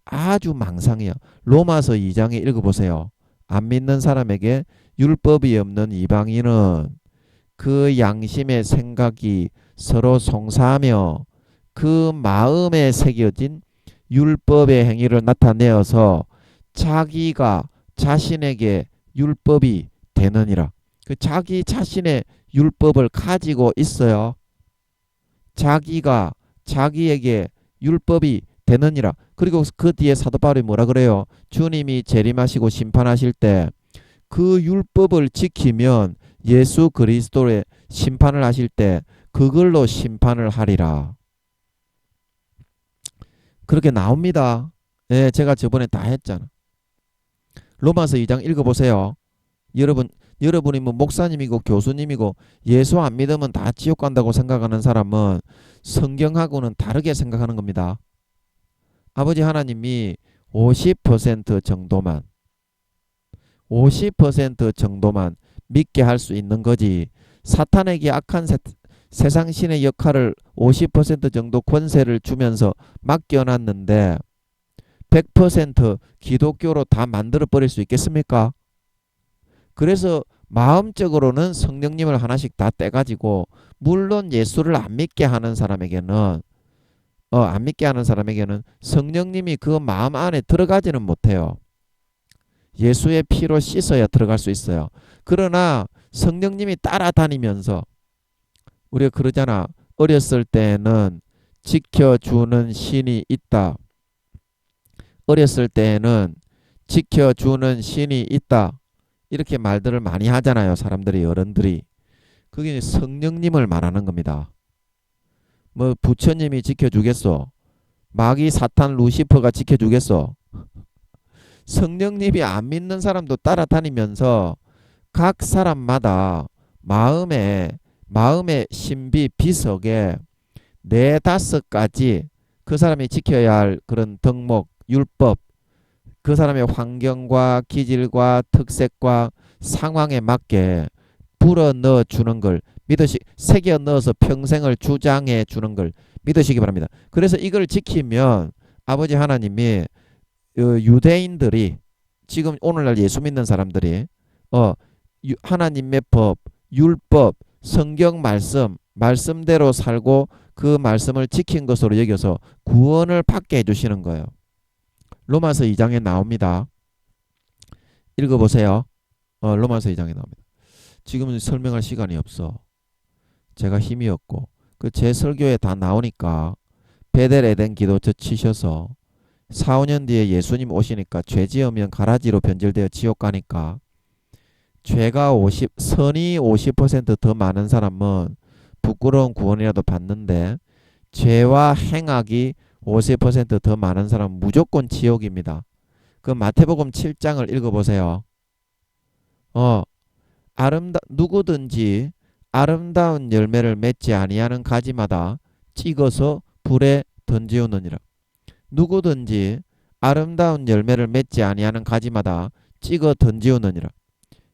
아주 망상이야. 로마서 2장에 읽어보세요. 안 믿는 사람에게 율법이 없는 이방인은 그 양심의 생각이 서로 송사하며 그 마음에 새겨진 율법의 행위를 나타내어서 자기가 자신에게 율법이 되느니라. 그 자기 자신의 율법을 가지고 있어요. 자기가 자기에게 율법이 되느니라. 그리고 그 뒤에 사도 바울이 뭐라 그래요? 주님이 재림하시고 심판하실 때 그 율법을 지키면 예수 그리스도의 심판을 하실 때 그걸로 심판을 하리라. 그렇게 나옵니다. 예, 제가 저번에 다 했잖아. 로마서 2장 읽어보세요. 여러분이 뭐 목사님이고 교수님이고 예수 안 믿으면 다 지옥 간다고 생각하는 사람은 성경하고는 다르게 생각하는 겁니다. 아버지 하나님이 50% 정도만 50% 정도만 믿게 할 수 있는 거지. 사탄에게 악한 세상 신의 역할을 50% 정도 권세를 주면서 맡겨놨는데 100% 기독교로 다 만들어 버릴 수 있겠습니까? 그래서 마음적으로는 성령님을 하나씩 다 떼가지고 물론 예수를 안 믿게 하는 사람에게는 안 믿게 하는 사람에게는 성령님이 그 마음 안에 들어가지는 못해요. 예수의 피로 씻어야 들어갈 수 있어요. 그러나 성령님이 따라다니면서 우리가 그러잖아. 어렸을 때는 지켜주는 신이 있다. 어렸을 때는 지켜주는 신이 있다. 이렇게 말들을 많이 하잖아요. 사람들이 어른들이. 그게 성령님을 말하는 겁니다. 뭐 부처님이 지켜주겠어? 마귀 사탄 루시퍼가 지켜주겠어? 성령님이 안 믿는 사람도 따라다니면서 각 사람마다 마음의 신비 비석에 네 다섯 가지 그 사람이 지켜야 할 그런 덕목 율법 그 사람의 환경과 기질과 특색과 상황에 맞게 불어 넣어 주는 걸 새겨 넣어서 평생을 주장해 주는 걸 믿으시기 바랍니다. 그래서 이걸 지키면 아버지 하나님이 유대인들이 지금 오늘날 예수 믿는 사람들이 하나님의 법, 율법, 성경 말씀대로 살고 그 말씀을 지킨 것으로 여겨서 구원을 받게 해주시는 거예요. 로마서 2장에 나옵니다. 읽어보세요. 로마서 2장에 나옵니다. 지금은 설명할 시간이 없어. 제가 힘이 없고 제 설교에 다 나오니까 베델 에덴 기도처 치셔서 4, 5년 뒤에 예수님 오시니까 죄 지으면 가라지로 변질되어 지옥 가니까 죄가 선이 50%더 많은 사람은 부끄러운 구원이라도 받는데 죄와 행악이 50%더 많은 사람은 무조건 지옥입니다. 그 마태복음 7장을 읽어보세요. 누구든지 아름다운 열매를 맺지 아니하는 가지마다 찍어서 불에 던지우느니라. 누구든지 아름다운 열매를 맺지 아니하는 가지마다 찍어 던지우느니라.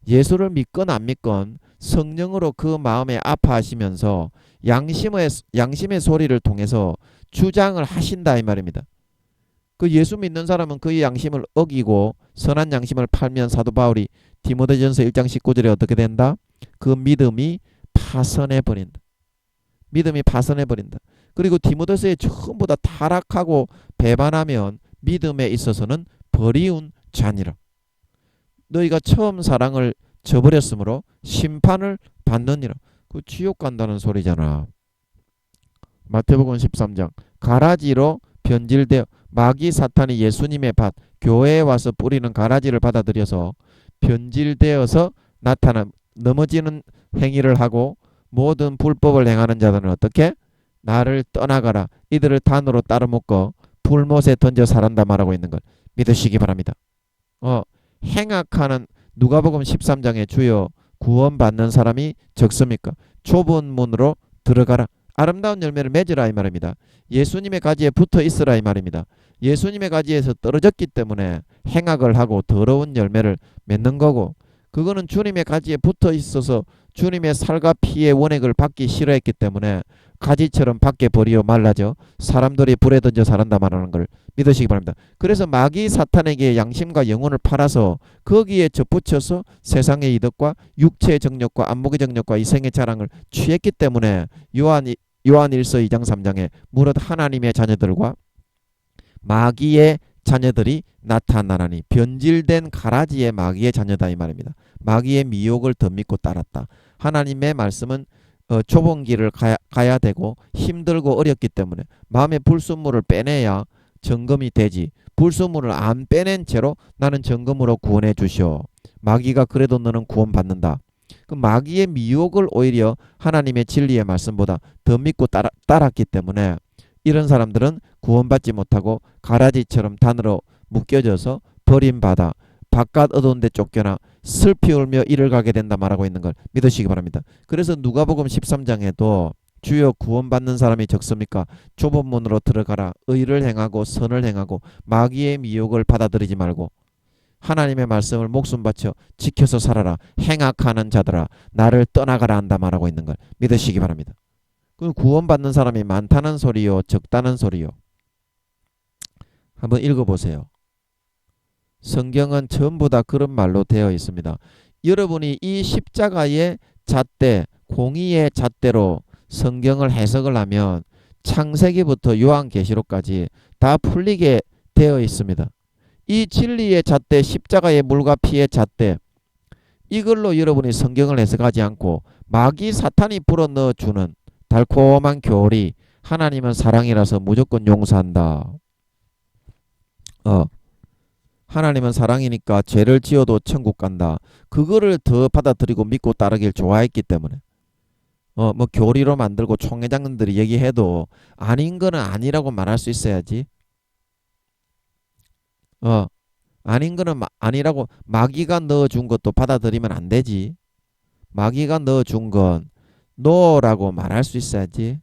예수를 믿건 안 믿건 성령으로 그 마음에 아파하시면서 양심의 소리를 통해서 주장을 하신다 이 말입니다. 그 예수 믿는 사람은 그의 양심을 어기고 선한 양심을 팔면 사도 바울이 디모데전서 1장 19절에 어떻게 된다? 그 믿음이 파선해 버린다. 믿음이 파선해 버린다. 그리고 디모데서에 전부 다 타락하고 배반하면 믿음에 있어서는 버리운 잔이라. 너희가 처음 사랑을 저버렸으므로 심판을 받느니라. 그 지옥 간다는 소리잖아. 마태복음 13장 가라지로 변질되어 마귀 사탄이 예수님의 밭 교회에 와서 뿌리는 가라지를 받아들여서 변질되어서 나타나 넘어지는 행위를 하고 모든 불법을 행하는 자들은 어떻게? 나를 떠나가라. 이들을 단으로 따라먹고 불못에 던져 살한다 말하고 있는 걸 믿으시기 바랍니다. 행악하는 누가복음 13장에 주여 구원받는 사람이 적습니까? 좁은 문으로 들어가라. 아름다운 열매를 맺으라 이 말입니다. 예수님의 가지에 붙어 있으라 이 말입니다. 예수님의 가지에서 떨어졌기 때문에 행악을 하고 더러운 열매를 맺는 거고 그거는 주님의 가지에 붙어 있어서 주님의 살과 피의 원액을 받기 싫어했기 때문에 가지처럼 밖에 버리어 말라져 사람들이 불에 던져 살한다 말하는 걸 믿으시기 바랍니다. 그래서 마귀 사탄에게 양심과 영혼을 팔아서 거기에 접붙여서 세상의 이득과 육체의 정욕과 안목의 정욕과 이생의 자랑을 취했기 때문에 요한일서 2장 3장에 무릇 하나님의 자녀들과 마귀의 자녀들이 나타나나니 변질된 가라지의 마귀의 자녀다 이 말입니다. 마귀의 미혹을 더 믿고 따랐다. 하나님의 말씀은 좁은 길을 가야 되고 힘들고 어렵기 때문에 마음의 불순물을 빼내야 점검이 되지. 불순물을 안 빼낸 채로 나는 점검으로 구원해 주시오. 마귀가 그래도 너는 구원받는다. 그 마귀의 미혹을 오히려 하나님의 진리의 말씀보다 더 믿고 따랐기 때문에 이런 사람들은 구원받지 못하고 가라지처럼 단으로 묶여져서 버림받아 바깥 어두운 데 쫓겨나 슬피 울며 이를 가게 된다 말하고 있는 걸 믿으시기 바랍니다. 그래서 누가복음 13장에도 주여 구원받는 사람이 적습니까? 좁은 문으로 들어가라. 의를 행하고 선을 행하고 마귀의 미혹을 받아들이지 말고 하나님의 말씀을 목숨 바쳐 지켜서 살아라. 행악하는 자들아 나를 떠나가라 한다 말하고 있는 걸 믿으시기 바랍니다. 그 구원받는 사람이 많다는 소리요 적다는 소리요. 한번 읽어보세요. 성경은 전부 다 그런 말로 되어 있습니다. 여러분이 이 십자가의 잣대 공의의 잣대로 성경을 해석을 하면 창세기부터 요한계시록까지 다 풀리게 되어 있습니다. 이 진리의 잣대 십자가의 물과 피의 잣대 이걸로 여러분이 성경을 해석하지 않고 마귀 사탄이 불어넣어주는 달콤한 교리 하나님은 사랑이라서 무조건 용서한다. 하나님은 사랑이니까 죄를 지어도 천국 간다. 그거를 더 받아들이고 믿고 따르길 좋아했기 때문에 뭐 교리로 만들고 총회장님들이 얘기해도 아닌 거는 아니라고 말할 수 있어야지. 어, 아닌 거는 아니라고 마귀가 넣어준 것도 받아들이면 안 되지. 마귀가 넣어준 건 노라고 말할 수 있어야지.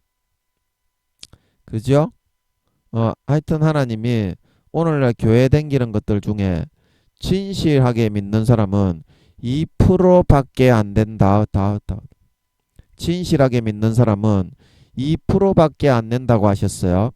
그죠? 하여튼 하나님이 오늘날 교회 댕기는 것들 중에 진실하게 믿는 사람은 2%밖에 안 된다. 진실하게 믿는 사람은 2%밖에 안 된다고 하셨어요.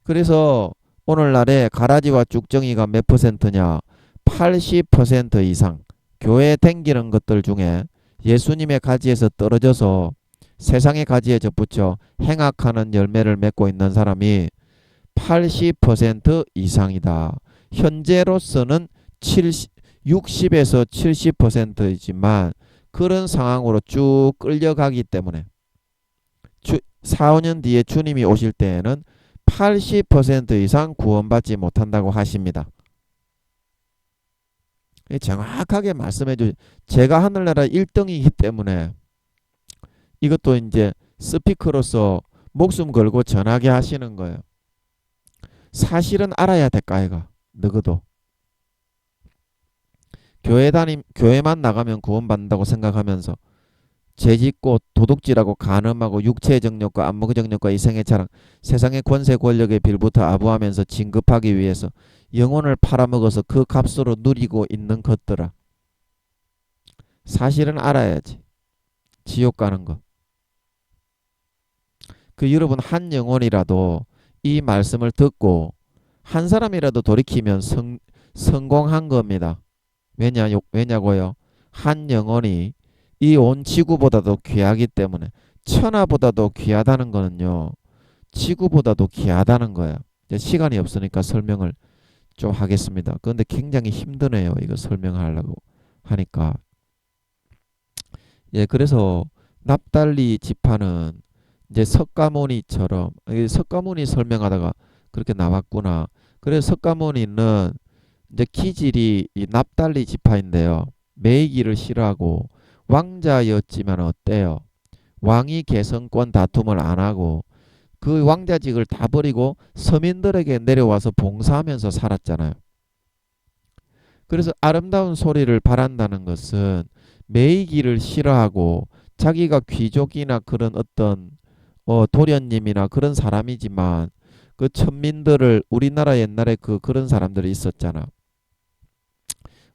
그래서 오늘날에 가라지와 쭉정이가 몇 퍼센트냐? 80% 이상. 교회 댕기는 것들 중에 예수님의 가지에서 떨어져서 세상의 가지에 접붙여 행악하는 열매를 맺고 있는 사람이 80% 이상이다. 현재로서는 60에서 70%이지만 그런 상황으로 쭉 끌려가기 때문에 4, 5년 뒤에 주님이 오실 때에는 80% 이상 구원받지 못한다고 하십니다. 정확하게 말씀해 주. 제가 하늘나라 1등이기 때문에 이것도 이제 스피커로서 목숨 걸고 전하게 하시는 거예요. 사실은 알아야 될까 아이가. 너희도 교회만 나가면 구원받는다고 생각하면서 죄짓고 도둑질하고 간음하고 육체의 정욕과 안목의 정욕과 이생의 자랑, 세상의 권세 권력의 빌부터 아부하면서 진급하기 위해서 영혼을 팔아먹어서 그 값으로 누리고 있는 것들아. 사실은 알아야지. 지옥 가는 거. 여러분 한 영혼이라도 이 말씀을 듣고 한 사람이라도 돌이키면 성공한 겁니다. 왜냐고요? 한 영혼이 이 온 지구보다도 귀하기 때문에. 천하보다도 귀하다는 거는요, 지구보다도 귀하다는 거예요. 시간이 없으니까 설명을 좀 하겠습니다. 그런데 굉장히 힘드네요. 이거 설명하려고 하니까. 그래서 납달리 지파는 이제 석가모니처럼, 석가모니 설명하다가 그렇게 나왔구나. 그래서 석가모니는 이제 기질이 이 납달리 지파인데요. 매이기를 싫어하고 왕자였지만 어때요? 왕위 계승권 다툼을 안 하고 그 왕자직을 다 버리고 서민들에게 내려와서 봉사하면서 살았잖아요. 그래서 아름다운 소리를 바란다는 것은 매이기를 싫어하고 자기가 귀족이나 그런 어떤 도련님이나 그런 사람이지만 그 천민들을 우리나라 옛날에 그런 사람들이 있었잖아.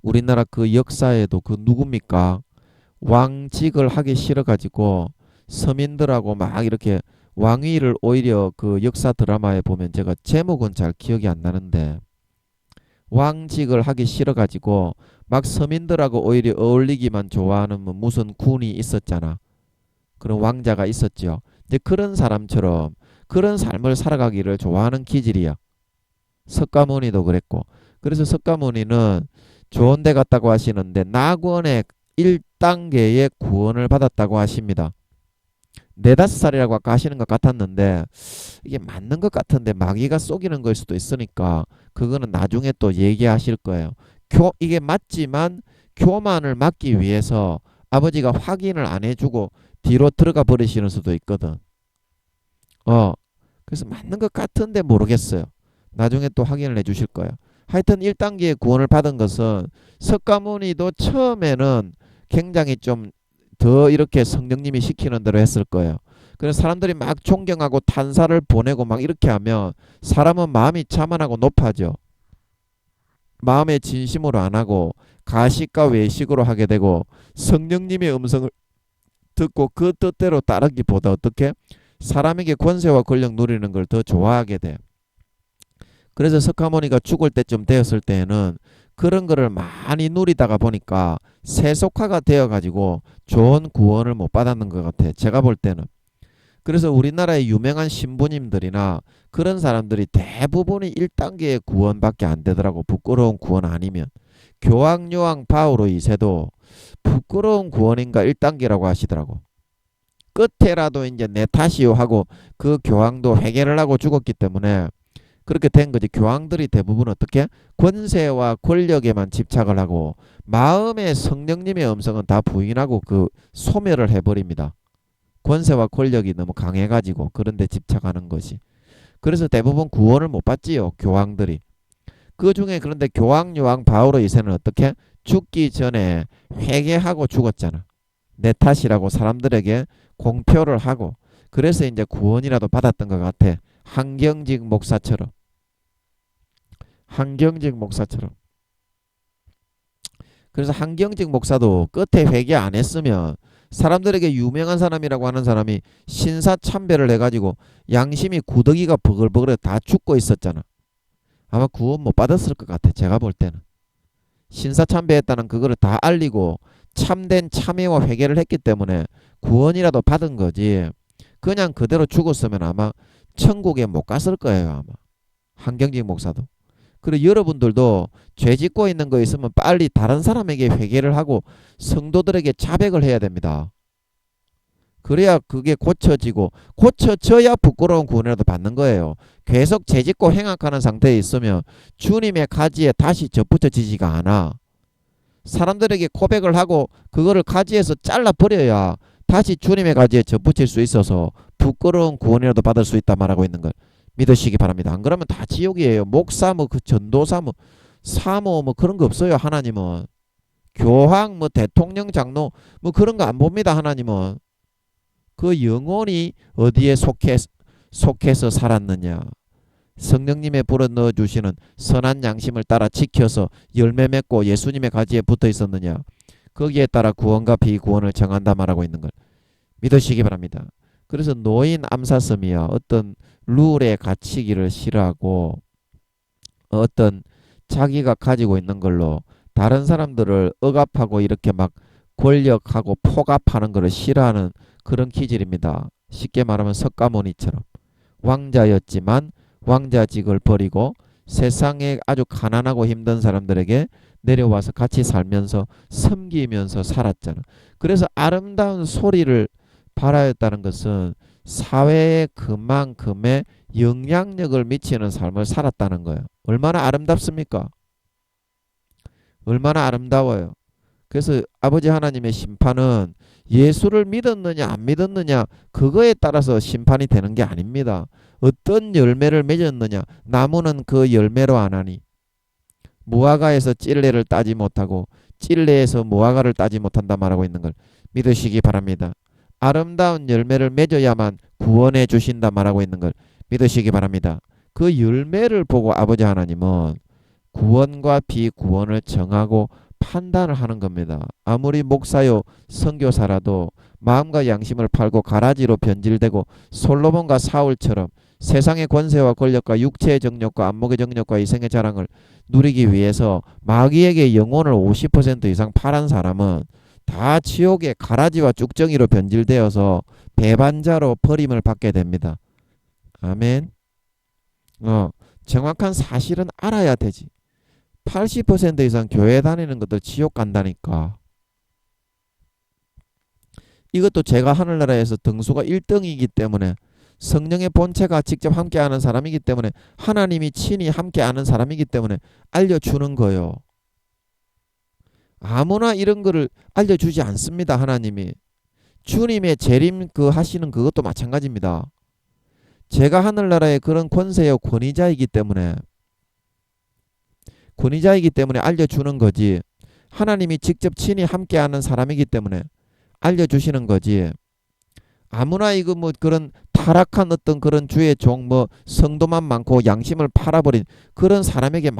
우리나라 그 역사에도 그 누굽니까? 왕직을 하기 싫어가지고 서민들하고 막 이렇게 왕위를 오히려 그 역사 드라마에 보면 제가 제목은 잘 기억이 안 나는데 왕직을 하기 싫어가지고 막 서민들하고 오히려 어울리기만 좋아하는 뭐 무슨 군이 있었잖아. 그런 왕자가 있었죠. 근데 그런 사람처럼 그런 삶을 살아가기를 좋아하는 기질이야. 석가모니도 그랬고. 그래서 석가모니는 좋은 데 갔다고 하시는데 낙원의 1단계의 구원을 받았다고 하십니다. 4, 5살이라고 아까 하시는 것 같았는데 이게 맞는 것 같은데 마귀가 속이는 걸 수도 있으니까 그거는 나중에 또 얘기하실 거예요. 이게 맞지만 교만을 막기 위해서 아버지가 확인을 안 해주고 뒤로 들어가 버리시는 수도 있거든. 그래서 맞는 것 같은데 모르겠어요. 나중에 또 확인을 해주실 거예요. 하여튼 1단계의 구원을 받은 것은 석가모니도 처음에는 굉장히 좀 더 이렇게 성령님이 시키는 대로 했을 거예요. 그래서 사람들이 막 존경하고 탄사를 보내고 막 이렇게 하면 사람은 마음이 자만하고 높아져. 마음의 진심으로 안 하고 가식과 외식으로 하게 되고 성령님의 음성을 듣고 그 뜻대로 따르기보다 어떻게 사람에게 권세와 권력 누리는 걸 더 좋아하게 돼. 그래서 석가모니가 죽을 때쯤 되었을 때에는 그런 거를 많이 누리다가 보니까 세속화가 되어가지고 좋은 구원을 못 받았는 것 같아. 제가 볼 때는. 그래서 우리나라의 유명한 신부님들이나 그런 사람들이 대부분이 1단계의 구원밖에 안 되더라고. 부끄러운 구원 아니면. 교황 요한 바오로 2세도 부끄러운 구원인가 1단계라고 하시더라고. 끝에라도 이제 내 탓이요 하고 그 교황도 회개를 하고 죽었기 때문에 그렇게 된 거지. 교황들이 대부분 어떻게 권세와 권력에만 집착을 하고 마음의 성령님의 음성은 다 부인하고 그 소멸을 해버립니다. 권세와 권력이 너무 강해가지고 그런 데 집착하는 것이. 그래서 대부분 구원을 못 받지요. 교황들이. 그 중에 그런데 교황 요한 바오로 2세는 어떻게 죽기 전에 회개하고 죽었잖아. 내 탓이라고 사람들에게 공표를 하고 그래서 이제 구원이라도 받았던 것 같아. 한경직 목사처럼. 한경직 목사처럼. 그래서 한경직 목사도 끝에 회개 안 했으면 사람들에게 유명한 사람이라고 하는 사람이 신사참배를 해가지고 양심이 구더기가 버글버글해 다 죽고 있었잖아. 아마 구원 못 받았을 것 같아. 제가 볼 때는. 신사참배했다는 그거를 다 알리고 참된 참회와 회개를 했기 때문에 구원이라도 받은 거지. 그냥 그대로 죽었으면 아마 천국에 못 갔을 거예요. 아마. 한경직 목사도. 그리고 여러분들도 죄 짓고 있는 거 있으면 빨리 다른 사람에게 회개를 하고 성도들에게 자백을 해야 됩니다. 그래야 그게 고쳐지고 고쳐져야 부끄러운 구원이라도 받는 거예요. 계속 죄 짓고 행악하는 상태에 있으면 주님의 가지에 다시 접붙여지지가 않아. 사람들에게 고백을 하고 그거를 가지에서 잘라버려야 다시 주님의 가지에 접붙일 수 있어서 부끄러운 구원이라도 받을 수 있다 말하고 있는 걸 믿으시기 바랍니다. 안 그러면 다 지옥이에요. 목사 뭐 그 전도사 뭐 사모 뭐 그런 거 없어요. 하나님은. 교황 뭐 대통령 장로 뭐 그런 거 안 봅니다. 하나님은. 그 영혼이 어디에 속해서 살았느냐. 성령님의 불어 넣어주시는 선한 양심을 따라 지켜서 열매 맺고 예수님의 가지에 붙어 있었느냐. 거기에 따라 구원과 비구원을 정한다 말하고 있는 걸 믿으시기 바랍니다. 그래서 노인 암사섬이야 어떤 룰에 갇히기를 싫어하고 어떤 자기가 가지고 있는 걸로 다른 사람들을 억압하고 이렇게 막 권력하고 폭압하는 것을 싫어하는 그런 기질입니다. 쉽게 말하면 석가모니처럼 왕자였지만 왕자직을 버리고 세상에 아주 가난하고 힘든 사람들에게 내려와서 같이 살면서 섬기면서 살았잖아. 그래서 아름다운 소리를 발하였다는 것은 사회에 그만큼의 영향력을 미치는 삶을 살았다는 거예요. 얼마나 아름답습니까? 얼마나 아름다워요. 그래서 아버지 하나님의 심판은 예수를 믿었느냐 안 믿었느냐 그거에 따라서 심판이 되는 게 아닙니다. 어떤 열매를 맺었느냐. 나무는 그 열매로 안 하니 무화과에서 찔레를 따지 못하고 찔레에서 무화과를 따지 못한다 말하고 있는 걸 믿으시기 바랍니다. 아름다운 열매를 맺어야만 구원해 주신다 말하고 있는 걸 믿으시기 바랍니다. 그 열매를 보고 아버지 하나님은 구원과 비구원을 정하고 판단을 하는 겁니다. 아무리 목사요 선교사라도 마음과 양심을 팔고 가라지로 변질되고 솔로몬과 사울처럼 세상의 권세와 권력과 육체의 정욕과 안목의 정욕과 이생의 자랑을 누리기 위해서 마귀에게 영혼을 50% 이상 팔은 사람은 다 지옥의 가라지와 쭉정이로 변질되어서 배반자로 버림을 받게 됩니다. 아멘. 정확한 사실은 알아야 되지. 80% 이상 교회 다니는 것들 지옥 간다니까. 이것도 제가 하늘나라에서 등수가 1등이기 때문에 성령의 본체가 직접 함께하는 사람이기 때문에 하나님이 친히 함께하는 사람이기 때문에 알려주는 거예요. 아무나 이런 거를 알려주지 않습니다. 하나님이. 주님의 재림 그 하시는 그것도 마찬가지입니다. 제가 하늘나라의 그런 권세요 권위자이기 때문에 알려주는 거지. 하나님이 직접 친히 함께하는 사람이기 때문에 알려주시는 거지. 아무나 이거 뭐 그런 타락한 어떤 그런 주의 종 뭐 성도만 많고 양심을 팔아버린 그런 사람에게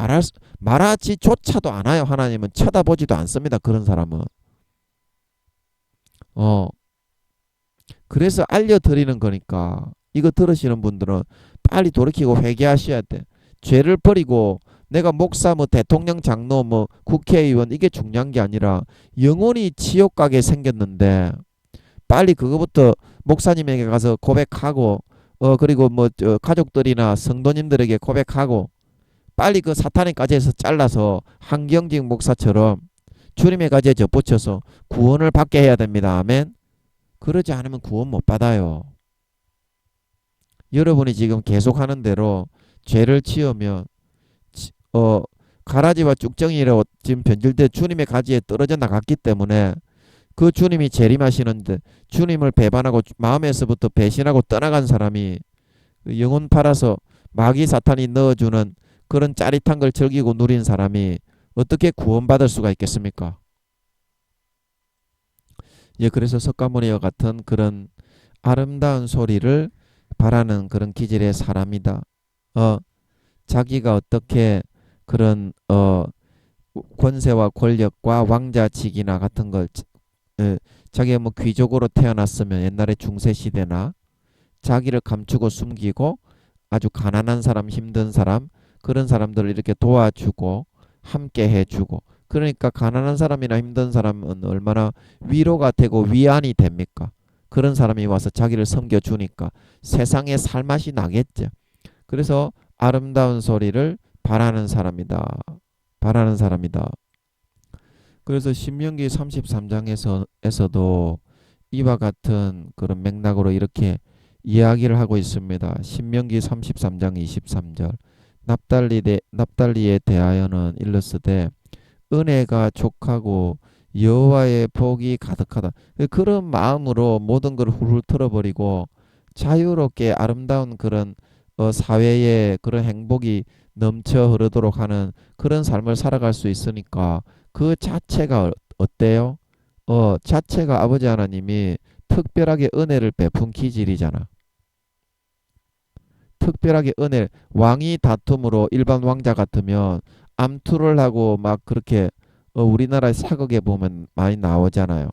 말하지조차도 않아요. 하나님은 쳐다보지도 않습니다. 그런 사람은. 그래서 알려드리는 거니까 이거 들으시는 분들은 빨리 돌이키고 회개하셔야 돼. 죄를 버리고 내가 목사 뭐 대통령 장로 뭐 국회의원 이게 중요한 게 아니라 영혼이 지옥 가게 생겼는데 빨리 그거부터 목사님에게 가서 고백하고 그리고 뭐 가족들이나 성도님들에게 고백하고 빨리 그 사탄의 가지에서 잘라서 한경직 목사처럼 주님의 가지에 접붙여서 구원을 받게 해야 됩니다. 아멘. 그러지 않으면 구원 못 받아요. 여러분이 지금 계속하는 대로 죄를 지으면 어 가라지와 쭉정이로 지금 변질돼 주님의 가지에 떨어져 나갔기 때문에 그 주님이 재림하시는데 주님을 배반하고 마음에서부터 배신하고 떠나간 사람이 영혼 팔아서 마귀 사탄이 넣어주는 그런 짜릿한 걸 즐기고 누린 사람이 어떻게 구원받을 수가 있겠습니까? 예, 그래서 석가모니와 같은 그런 아름다운 소리를 바라는 그런 기질의 사람이다. 어, 자기가 어떻게 그런 권세와 권력과 왕자직이나 같은 걸 자기가 뭐 귀족으로 태어났으면 옛날에 중세 시대나 자기를 감추고 숨기고 아주 가난한 사람, 힘든 사람 그런 사람들을 이렇게 도와주고 함께 해주고 그러니까 가난한 사람이나 힘든 사람은 얼마나 위로가 되고 위안이 됩니까? 그런 사람이 와서 자기를 섬겨주니까 세상에 살맛이 나겠죠. 그래서 아름다운 소리를 바라는 사람이다. 바라는 사람이다. 그래서 신명기 33장에서도 이와 같은 그런 맥락으로 이렇게 이야기를 하고 있습니다. 신명기 33장 23절 납달리에 대하여는 일렀으되 은혜가 족하고 여호와의 복이 가득하다. 그런 마음으로 모든 걸 훌훌 털어버리고 자유롭게 아름다운 그런 사회의 그런 행복이 넘쳐 흐르도록 하는 그런 삶을 살아갈 수 있으니까 그 자체가 어때요? 자체가 아버지 하나님이 특별하게 은혜를 베푼 기질이잖아. 특별하게 은혜, 왕이 다툼으로 일반 왕자 같으면 암투를 하고 막 그렇게 우리나라의 사극에 보면 많이 나오잖아요.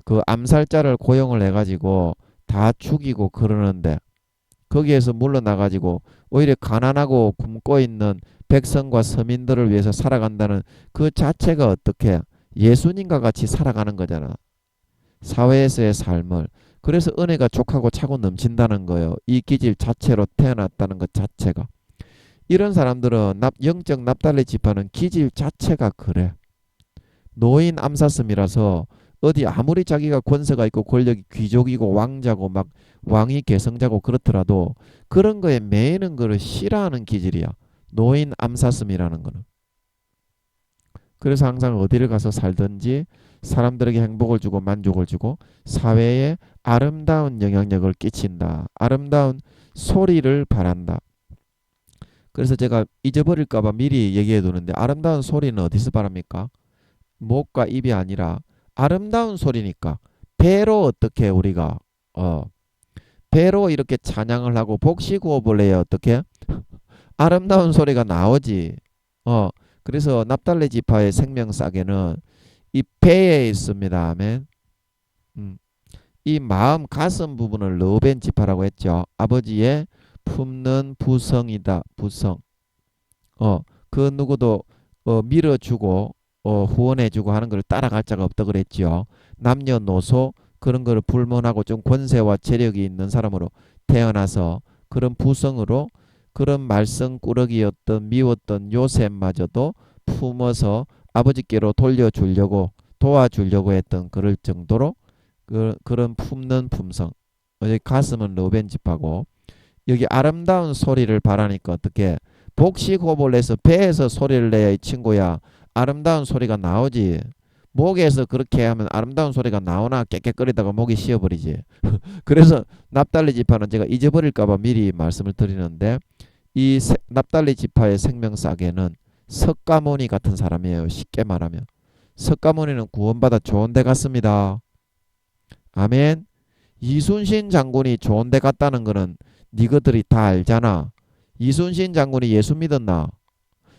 그 암살자를 고용을 해가지고 다 죽이고 그러는데 거기에서 물러나가지고 오히려 가난하고 굶고 있는 백성과 서민들을 위해서 살아간다는 그 자체가 어떻게 예수님과 같이 살아가는 거잖아. 사회에서의 삶을. 그래서 은혜가 족하고 차고 넘친다는 거예요. 이 기질 자체로 태어났다는 것 자체가. 이런 사람들은 영적 납달리 지파는 기질 자체가 그래. 노인 암사슴이라서 어디 아무리 자기가 권세가 있고 권력이 귀족이고 왕자고 막 왕이 계승자고 그렇더라도 그런 거에 매이는 거를 싫어하는 기질이야. 노인 암사슴이라는 거는. 그래서 항상 어디를 가서 살든지 사람들에게 행복을 주고 만족을 주고 사회에 아름다운 영향력을 끼친다. 아름다운 소리를 바란다. 그래서 제가 잊어버릴까봐 미리 얘기해 두는데 아름다운 소리는 어디서 바랍니까? 목과 입이 아니라 아름다운 소리니까 배로 어떻게 우리가 배로 이렇게 찬양을 하고 복식호흡을 해야 어떻게 아름다운 소리가 나오지. 그래서 납달리 지파의 생명싸개는 이 배에 있습니다. 아멘. 이 마음 가슴 부분을 르우벤 지파라고 했죠. 아버지의 품는 부성이다. 부성. 그 누구도 밀어주고 후원해주고 하는 걸 따라갈 자가 없다 그랬죠. 남녀노소 그런 거를 불문하고 좀 권세와 재력이 있는 사람으로 태어나서 그런 부성으로 그런 말썽꾸러기였던 미웠던 요셉마저도 품어서 아버지께로 돌려주려고 도와주려고 했던 그럴 정도로 그런 품는 품성. 여기 가슴은 르벤 집하고 여기 아름다운 소리를 바라니까 어떻게 복식호흡을 해서 배에서 소리를 내야 이 친구야 아름다운 소리가 나오지. 목에서 그렇게 하면 아름다운 소리가 나오나 깨깨거리다가 목이 쉬어버리지. 그래서 납달리 지파는 제가 잊어버릴까봐 미리 말씀을 드리는데 이 납달리 지파의 생명싸개는 석가모니 같은 사람이에요. 쉽게 말하면 석가모니는 구원받아 좋은 데 갔습니다. 아멘. 이순신 장군이 좋은 데 갔다는 거는 니거들이 다 알잖아. 이순신 장군이 예수 믿었나?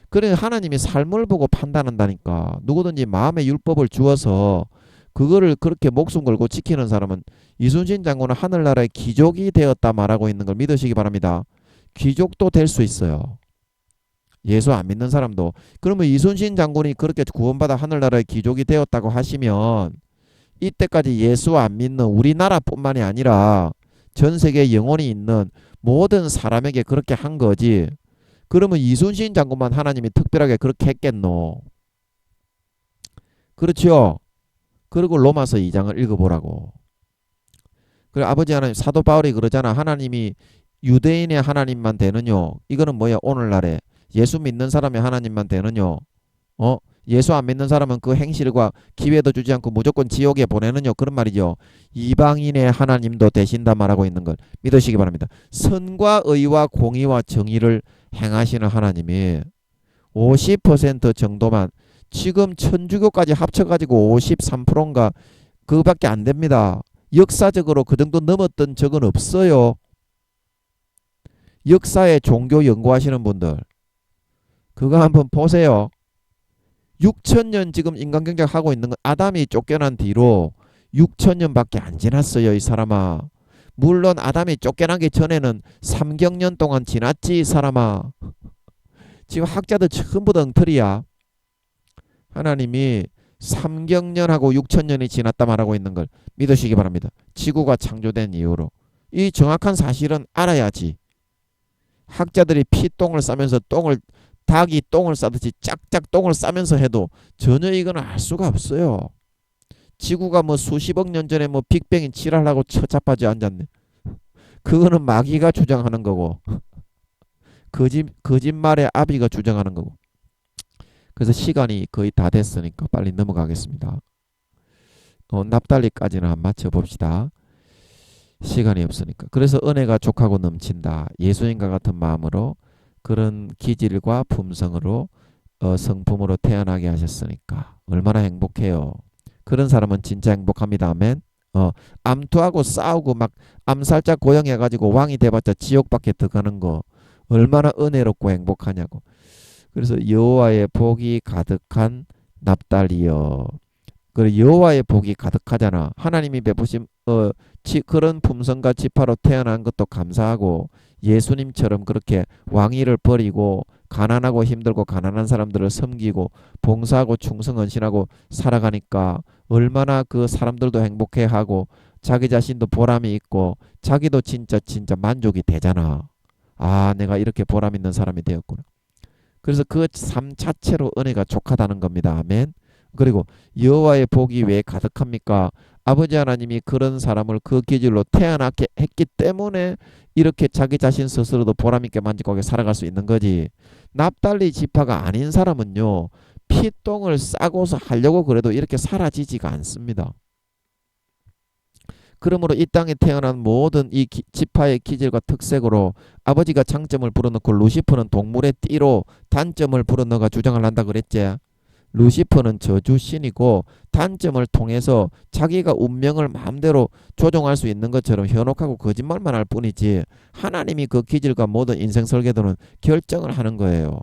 그래 하나님이 삶을 보고 판단한다니까. 누구든지 마음의 율법을 주어서 그거를 그렇게 목숨 걸고 지키는 사람은 이순신 장군은 하늘나라의 귀족이 되었다 말하고 있는 걸 믿으시기 바랍니다. 귀족도 될 수 있어요. 예수 안 믿는 사람도. 그러면 이순신 장군이 그렇게 구원받아 하늘나라의 귀족이 되었다고 하시면 이때까지 예수 안 믿는 우리나라뿐만이 아니라 전 세계에 영혼이 있는 모든 사람에게 그렇게 한 거지. 그러면 이순신 장군만 하나님이 특별하게 그렇게 했겠노? 그렇죠? 그리고 로마서 2장을 읽어보라고. 그래 아버지 하나님 사도 바울이 그러잖아. 하나님이 유대인의 하나님만 되느뇨? 이거는 뭐야? 오늘날에 예수 믿는 사람의 하나님만 되느뇨? 어? 예수 안 믿는 사람은 그 행실과 기회도 주지 않고 무조건 지옥에 보내느뇨? 그런 말이죠. 이방인의 하나님도 되신다 말하고 있는 걸 믿으시기 바랍니다. 선과 의와 공의와 정의를 행하시는 하나님이 50% 정도만, 지금 천주교까지 합쳐가지고 53%인가 그거밖에 안 됩니다. 역사적으로 그 정도 넘었던 적은 없어요. 역사에 종교 연구하시는 분들 그거 한번 보세요. 6천년 지금 인간경제 하고 있는 건 아담이 쫓겨난 뒤로 6천년밖에 안 지났어요, 이 사람아. 물론 아담이 쫓겨나기 전에는 3경년 동안 지났지, 이 사람아. 지금 학자들 전부 다 엉터리야. 하나님이 3경년하고 6천년이 지났다 말하고 있는 걸 믿으시기 바랍니다. 지구가 창조된 이후로. 이 정확한 사실은 알아야지. 학자들이 피똥을 싸면서 닭이 똥을 싸듯이 짝짝 똥을 싸면서 해도 전혀 이건 알 수가 없어요. 지구가 뭐 수십억 년 전에 뭐 빅뱅이 지랄하고 처자빠져 앉았네. 그거는 마귀가 주장하는 거고 거짓말의 아비가 주장하는 거고. 그래서 시간이 거의 다 됐으니까 빨리 넘어가겠습니다. 납달리까지는 한번 맞춰봅시다. 시간이 없으니까. 그래서 은혜가 족하고 넘친다. 예수님과 같은 마음으로 그런 기질과 품성으로 성품으로 태어나게 하셨으니까 얼마나 행복해요. 그런 사람은 진짜 행복합니다. 아멘. 암투하고 싸우고 막 암살자 고용해가지고 왕이 돼봤자 지옥밖에 들어가는 거 얼마나 은혜롭고 행복하냐고. 그래서 여호와의 복이 가득한 납달리여. 그리고 여호와의 복이 가득하잖아. 하나님이 베푸신 그런 품성과 지파로 태어난 것도 감사하고 예수님처럼 그렇게 왕위를 버리고 가난하고 힘들고 가난한 사람들을 섬기고 봉사하고 충성 헌신하고 살아가니까 얼마나 그 사람들도 행복해하고 자기 자신도 보람이 있고 자기도 진짜 만족이 되잖아. 아, 내가 이렇게 보람 있는 사람이 되었구나. 그래서 그 삶 자체로 은혜가 족하다는 겁니다. 아멘. 그리고 여호와의 복이 왜 가득합니까? 아버지 하나님이 그런 사람을 그 기질로 태어나게 했기 때문에 이렇게 자기 자신 스스로도 보람있게 만족하게 살아갈 수 있는 거지. 납달리 지파가 아닌 사람은요, 피똥을 싸고서 하려고 그래도 이렇게 사라지지가 않습니다. 그러므로 이 땅에 태어난 모든 이 지파의 기질과 특색으로 아버지가 장점을 불어넣고 루시퍼는 동물의 띠로 단점을 불어넣어가 주장을 한다 그랬지. 루시퍼는 저주신이고 단점을 통해서 자기가 운명을 마음대로 조종할 수 있는 것처럼 현혹하고 거짓말만 할 뿐이지 하나님이 그 기질과 모든 인생 설계도는 결정을 하는 거예요.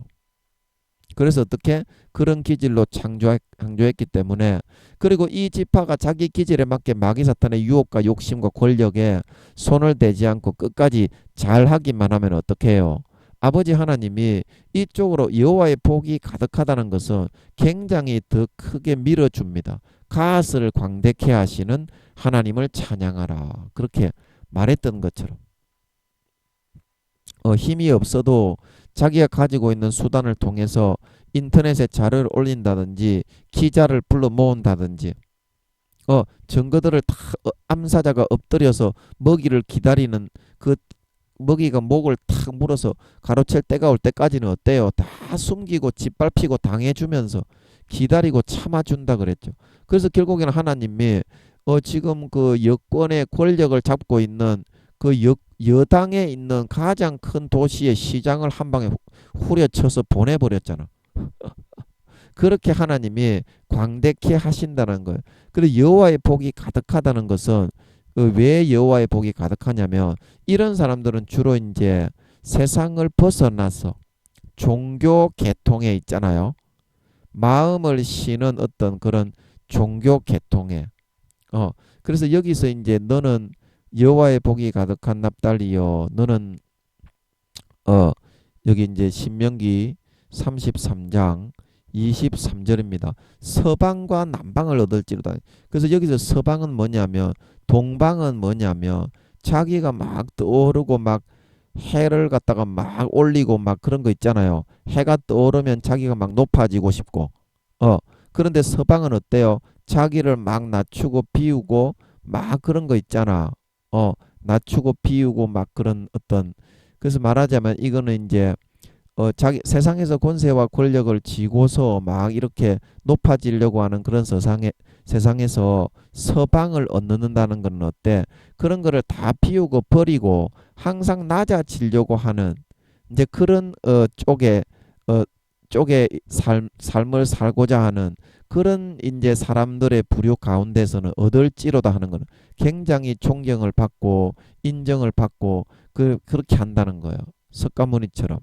그래서 어떻게 그런 기질로 창조했기 때문에, 그리고 이 지파가 자기 기질에 맞게 마귀 사탄의 유혹과 욕심과 권력에 손을 대지 않고 끝까지 잘하기만 하면 어떻게 해요? 아버지 하나님이 이쪽으로 여호와의 복이 가득하다는 것은 굉장히 더 크게 밀어줍니다. 가스를 광대케 하시는 하나님을 찬양하라. 그렇게 말했던 것처럼 힘이 없어도 자기가 가지고 있는 수단을 통해서 인터넷에 자료를 올린다든지 기자를 불러 모은다든지 증거들을 다 암사자가 엎드려서 먹이를 기다리는 그 먹이가 목을 탁 물어서 가로챌 때가 올 때까지는 어때요? 다 숨기고 짓밟히고 당해주면서 기다리고 참아준다 그랬죠. 그래서 결국에는 하나님이 지금 그 여권의 권력을 잡고 있는 그 여당에 있는 가장 큰 도시의 시장을 한 방에 후려쳐서 보내버렸잖아. 그렇게 하나님이 광대케 하신다는 거예요. 그리고 여호와의 복이 가득하다는 것은 왜 여호와의 복이 가득하냐면 이런 사람들은 주로 이제 세상을 벗어나서 종교 계통에 있잖아요. 마음을 쉬는 어떤 그런 종교 계통에 그래서 여기서 이제 너는 여호와의 복이 가득한 납달리여, 너는 여기 이제 신명기 33장 23절입니다. 서방과 남방을 얻을지로다. 그래서 여기서 서방은 뭐냐면, 동방은 뭐냐면 자기가 막 떠오르고 막 해를 갖다가 막 올리고 막 그런 거 있잖아요. 해가 떠오르면 자기가 막 높아지고 싶고 그런데 서방은 어때요? 자기를 막 낮추고 비우고 막 그런 거 있잖아. 낮추고 비우고 막 그런 어떤, 그래서 말하자면 이거는 이제 자기 세상에서 권세와 권력을 쥐고서 막 이렇게 높아지려고 하는 그런 세상에서 서방을 얻는다는 건 어때? 그런 거를 다 비우고 버리고 항상 낮아지려고 하는 이제 그런 어 쪽에 삶을 살고자 하는 그런 이제 사람들의 부류 가운데서는 얻을지로다 하는 거는 굉장히 존경을 받고 인정을 받고 그렇게 한다는 거예요. 석가모니처럼.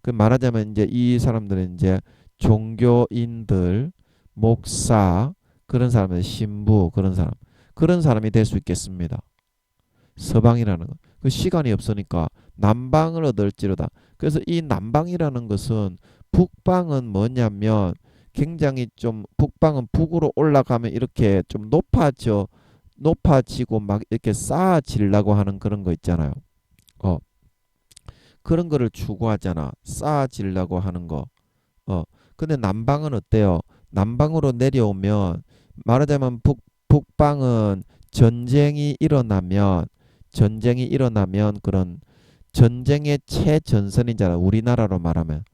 그 말하자면 이제 이 사람들은 이제 종교인들, 목사, 그런 사람들, 신부, 그런 사람이 될 수 있겠습니다. 서방이라는 거. 그 시간이 없으니까 남방을 얻을지로다. 그래서 이 남방이라는 것은, 북방은 뭐냐면 굉장히 좀, 북방은 북으로 올라가면 이렇게 좀 높아지고 막 이렇게 쌓아지려고 하는 그런 거 있잖아요. 어, 그런 거를 추구하잖아. 쌓아지려고 하는 거. 어, 근데 남방은 어때요? 남방으로 내려오면, 말하자면 북방은 전쟁이 일어나면 그런 전쟁의 최전선이잖아. 우리나라로 말하면.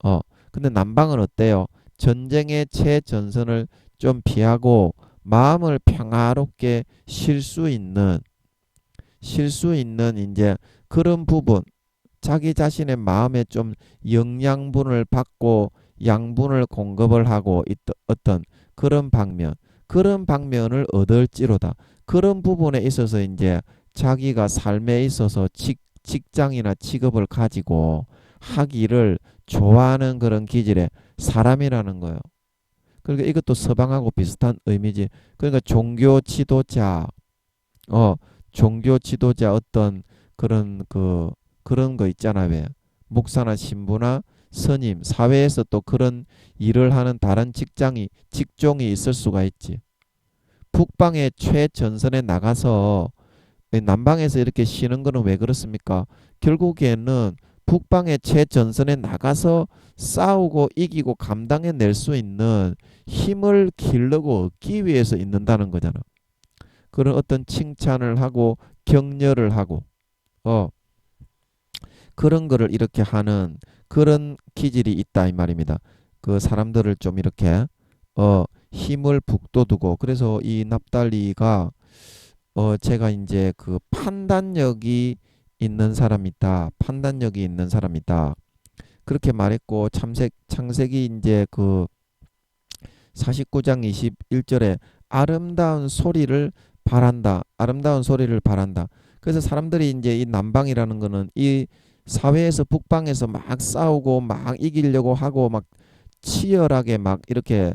어, 근데 남방은 어때요? 전쟁의 최전선을 좀 피하고 마음을 평화롭게 쉴 수 있는 이제 그런 부분, 자기 자신의 마음에 좀 영양분을 받고 양분을 공급을 하고 어떤 그런 방면을 얻을지로다. 그런 부분에 있어서 이제 자기가 삶에 있어서 직장이나 직업을 가지고 하기를 좋아하는 그런 기질의 사람이라는 거예요. 그러니까 이것도 서방하고 비슷한 의미지. 그러니까 어, 종교 지도자 어떤 그런 그런 거 있잖아. 왜 목사나 신부나 스님, 사회에서 또 그런 일을 하는 다른 직종이 있을 수가 있지. 북방의 최전선에 나가서 남방에서 이렇게 쉬는 거는 왜 그렇습니까? 결국에는 북방의 최전선에 나가서 싸우고 이기고 감당해낼 수 있는 힘을 기르고 얻기 위해서 있는다는 거잖아. 그런 어떤 칭찬을 하고 격려를 하고 어 그런 거를 이렇게 하는 그런 기질이 있다 이 말입니다. 그 사람들을 좀 이렇게 어 힘을 북돋우고, 그래서 이 납달리가 제가 이제 그 판단력이 있는 사람이다 그렇게 말했고, 창세기 이제 그 49장 21절에 아름다운 소리를 바란다. 그래서 사람들이 이제 이 남방이라는 거는 이 사회에서 북방에서 막 싸우고 막 이기려고 하고 막 치열하게 막 이렇게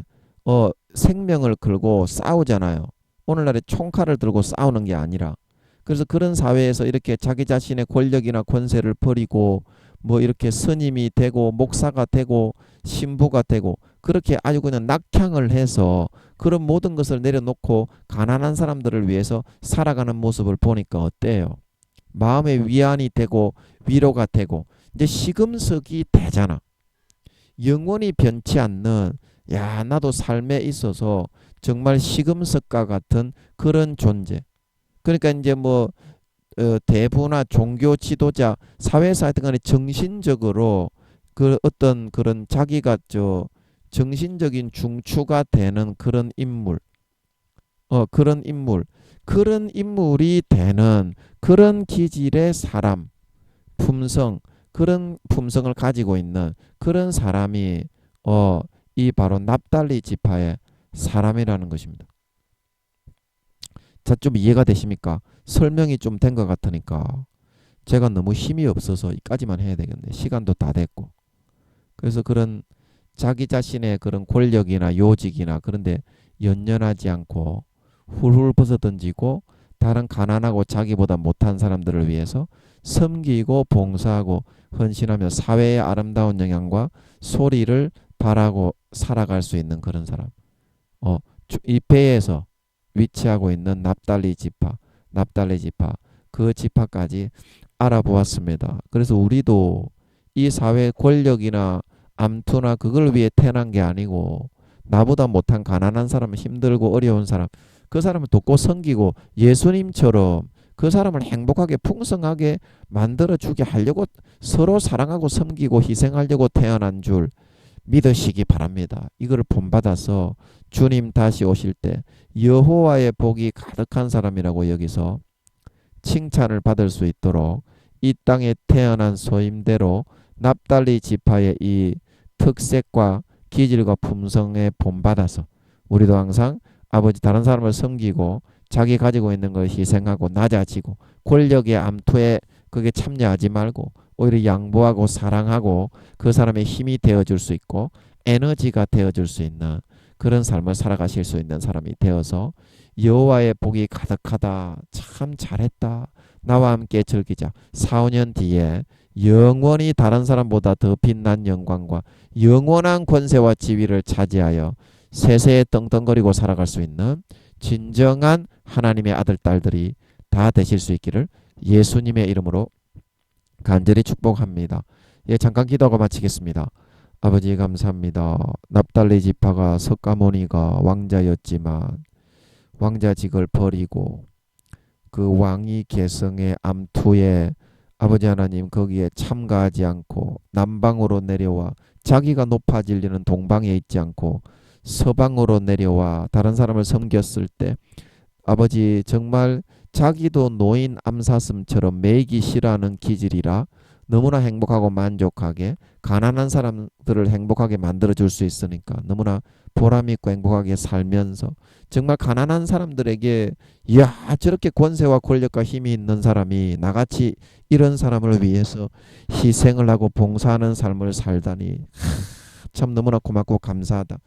생명을 걸고 싸우잖아요. 오늘날에 총칼을 들고 싸우는 게 아니라. 그래서 그런 사회에서 이렇게 자기 자신의 권력이나 권세를 버리고 뭐 이렇게 스님이 되고 목사가 되고 신부가 되고 그렇게 아주 그냥 낙향을 해서 그런 모든 것을 내려놓고 가난한 사람들을 위해서 살아가는 모습을 보니까 어때요? 마음의 위안이 되고 위로가 되고 이제 시금석이 되잖아. 영원히 변치 않는, 야 나도 삶에 있어서 정말 시금석과 같은 그런 존재. 그러니까 이제 뭐 대부나 종교 지도자, 사회에서 하여튼 간에 정신적으로 그 어떤 그런 자기가 정신적인 중추가 되는 그런 인물이 되는 그런 기질의 사람, 품성, 그런 품성을 가지고 있는 그런 사람이 이 바로 납달리 지파의 사람이라는 것입니다. 자, 좀 이해가 되십니까? 설명이 좀 된 것 같으니까 제가 너무 힘이 없어서 이까지만 해야 되겠네. 시간도 다 됐고. 그래서 그런 자기 자신의 그런 권력이나 요직이나 그런데 연연하지 않고 훌훌 벗어던지고 다른 가난하고 자기보다 못한 사람들을 위해서 섬기고 봉사하고 헌신하며 사회의 아름다운 영향과 소리를 바라고 살아갈 수 있는 그런 사람. 어, 이 배에서 위치하고 있는 납달리 지파, 그 지파까지 알아보았습니다. 그래서 우리도 이 사회 권력이나 암투나 그걸 위해 태어난 게 아니고 나보다 못한 가난한 사람, 힘들고 어려운 사람, 그 사람을 돕고 섬기고 예수님처럼 그 사람을 행복하게 풍성하게 만들어주게 하려고 서로 사랑하고 섬기고 희생하려고 태어난 줄 믿으시기 바랍니다. 이걸 본받아서 주님 다시 오실 때 여호와의 복이 가득한 사람이라고 여기서 칭찬을 받을 수 있도록 이 땅에 태어난 소임대로 납달리 지파의 이 특색과 기질과 품성에 본받아서 우리도 항상 아버지 다른 사람을 섬기고 자기 가지고 있는 걸 희생하고 낮아지고 권력의 암투에 그게 참여하지 말고 오히려 양보하고 사랑하고 그 사람의 힘이 되어줄 수 있고 에너지가 되어줄 수 있는 그런 삶을 살아가실 수 있는 사람이 되어서 여호와의 복이 가득하다. 참 잘했다. 나와 함께 즐기자. 4, 5년 뒤에 영원히 다른 사람보다 더 빛난 영광과 영원한 권세와 지위를 차지하여 세세에 떵떵거리고 살아갈 수 있는 진정한 하나님의 아들, 딸들이 다 되실 수 있기를 예수님의 이름으로 간절히 축복합니다. 예, 잠깐 기도하고 마치겠습니다. 아버지 감사합니다. 납달리 지파가 석가모니가 왕자였지만 왕자직을 버리고 그 왕위 계승의 암투에 아버지 하나님 거기에 참가하지 않고 남방으로 내려와 자기가 높아지려는 동방에 있지 않고 서방으로 내려와 다른 사람을 섬겼을 때 아버지 정말 자기도 노인 암사슴처럼 매이기 싫어하는 기질이라 너무나 행복하고 만족하게 가난한 사람들을 행복하게 만들어줄 수 있으니까 너무나 보람있고 행복하게 살면서 정말 가난한 사람들에게 이야 저렇게 권세와 권력과 힘이 있는 사람이 나같이 이런 사람을 위해서 희생을 하고 봉사하는 삶을 살다니 참 너무나 고맙고 감사하다.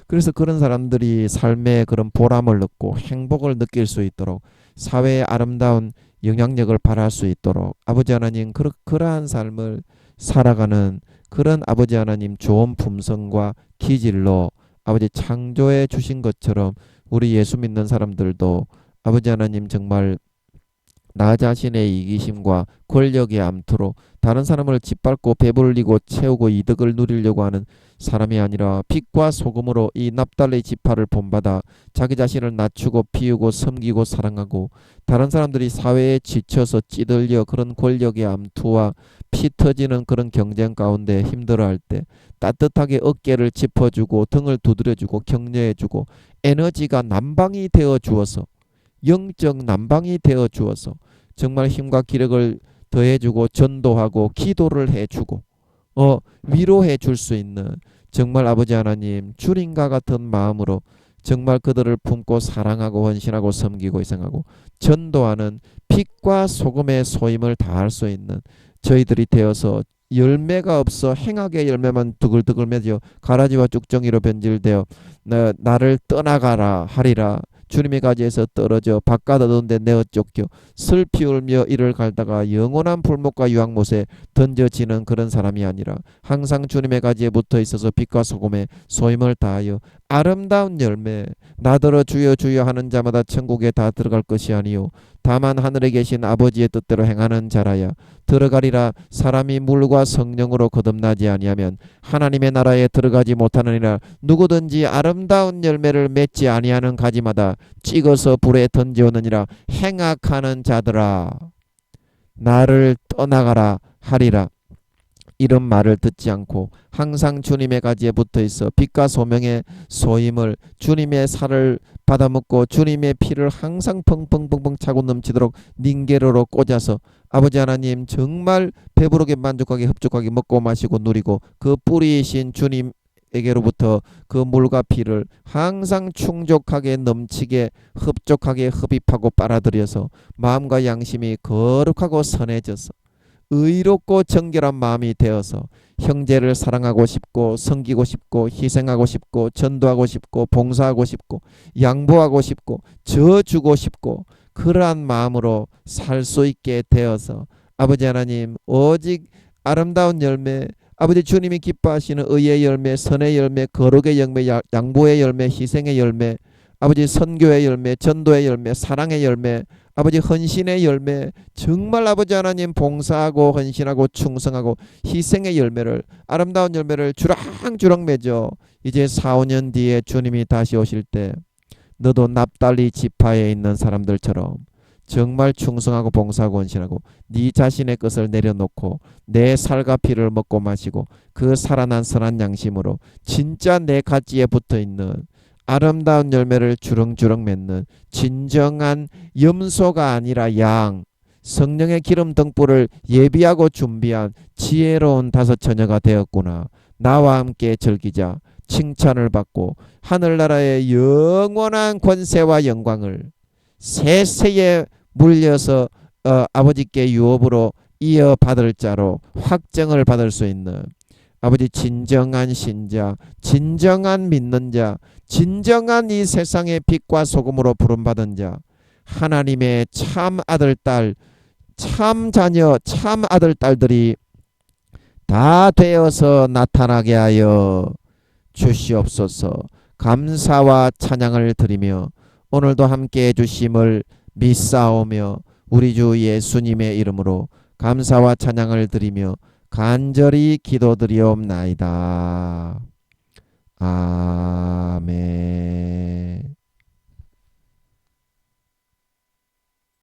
그래서 그런 사람들이 삶의 그런 보람을 느끼고 행복을 느낄 수 있도록 사회의 아름다운 영향력을 발할 수 있도록 아버지 하나님 그러한 삶을 살아가는 그런 아버지 하나님 좋은 품성과 기질로 아버지 창조해 주신 것처럼 우리 예수 믿는 사람들도 아버지 하나님 정말 나 자신의 이기심과 권력의 암투로 다른 사람을 짓밟고 배불리고 채우고 이득을 누리려고 하는 사람이 아니라 빛과 소금으로 이 납달리 지파를 본받아 자기 자신을 낮추고 피우고 섬기고 사랑하고 다른 사람들이 사회에 지쳐서 찌들려 그런 권력의 암투와 피 터지는 그런 경쟁 가운데 힘들어할 때 따뜻하게 어깨를 짚어주고 등을 두드려주고 격려해주고 에너지가 난방이 되어 주어서 영적 난방이 되어 주어서 정말 힘과 기력을 더해주고 전도하고 기도를 해주고 위로해 줄 수 있는 정말 아버지 하나님 주님과 같은 마음으로 정말 그들을 품고 사랑하고 헌신하고 섬기고 희생하고 전도하는 빛과 소금의 소임을 다할 수 있는 저희들이 되어서 열매가 없어 행악의 열매만 두글두글 맺어 가라지와 쭉정이로 변질되어 나를 떠나가라 하리라. 주님의 가지에서 떨어져 바깥 어두운 데 내어 쫓겨 슬피 울며 이를 갈다가 영원한 불목과 유황못에 던져지는 그런 사람이 아니라 항상 주님의 가지에 붙어 있어서 빛과 소금의 소임을 다하여 아름다운 열매 나더러 주여 주여 하는 자마다 천국에 다 들어갈 것이 아니요 다만 하늘에 계신 아버지의 뜻대로 행하는 자라야 들어가리라. 사람이 물과 성령으로 거듭나지 아니하면 하나님의 나라에 들어가지 못하느니라. 누구든지 아름다운 열매를 맺지 아니하는 가지마다 찍어서 불에 던지오느니라. 행악하는 자들아 나를 떠나가라 하리라. 이런 말을 듣지 않고 항상 주님의 가지에 붙어 있어 빛과 소명의 소임을 주님의 살을 받아먹고 주님의 피를 항상 펑펑펑펑 차고 넘치도록 닝게로로 꽂아서 아버지 하나님 정말 배부르게 만족하게 흡족하게 먹고 마시고 누리고 그 뿌리이신 주님에게로부터 그 물과 피를 항상 충족하게 넘치게 흡족하게 흡입하고 빨아들여서 마음과 양심이 거룩하고 선해져서 의롭고 정결한 마음이 되어서 형제를 사랑하고 싶고 섬기고 싶고 희생하고 싶고 전도하고 싶고 봉사하고 싶고 양보하고 싶고 져주고 싶고 그러한 마음으로 살 수 있게 되어서 아버지 하나님 오직 아름다운 열매 아버지 주님이 기뻐하시는 의의 열매 선의 열매 거룩의 열매 양보의 열매 희생의 열매 아버지 선교의 열매 전도의 열매 사랑의 열매 아버지 헌신의 열매 정말 아버지 하나님 봉사하고 헌신하고 충성하고 희생의 열매를 아름다운 열매를 주렁주렁 맺어 이제 4, 5년 뒤에 주님이 다시 오실 때 너도 납달리 지파에 있는 사람들처럼 정말 충성하고 봉사하고 헌신하고 네 자신의 것을 내려놓고 내 살과 피를 먹고 마시고 그 살아난 선한 양심으로 진짜 내 가지에 붙어있는 아름다운 열매를 주렁주렁 맺는 진정한 염소가 아니라 양, 성령의 기름 등불을 예비하고 준비한 지혜로운 다섯 처녀가 되었구나. 나와 함께 즐기자. 칭찬을 받고 하늘나라의 영원한 권세와 영광을 세세에 물려서 아버지께 유업으로 이어받을 자로 확정을 받을 수 있는 아버지 진정한 신자, 진정한 믿는 자, 진정한 이 세상의 빛과 소금으로 부름받은 자, 하나님의 참 아들, 딸, 참 자녀, 참 아들, 딸들이 다 되어서 나타나게 하여 주시옵소서. 감사와 찬양을 드리며 오늘도 함께 해주심을 믿사오며 우리 주 예수님의 이름으로 감사와 찬양을 드리며 간절히 기도드리옵나이다. 아멘.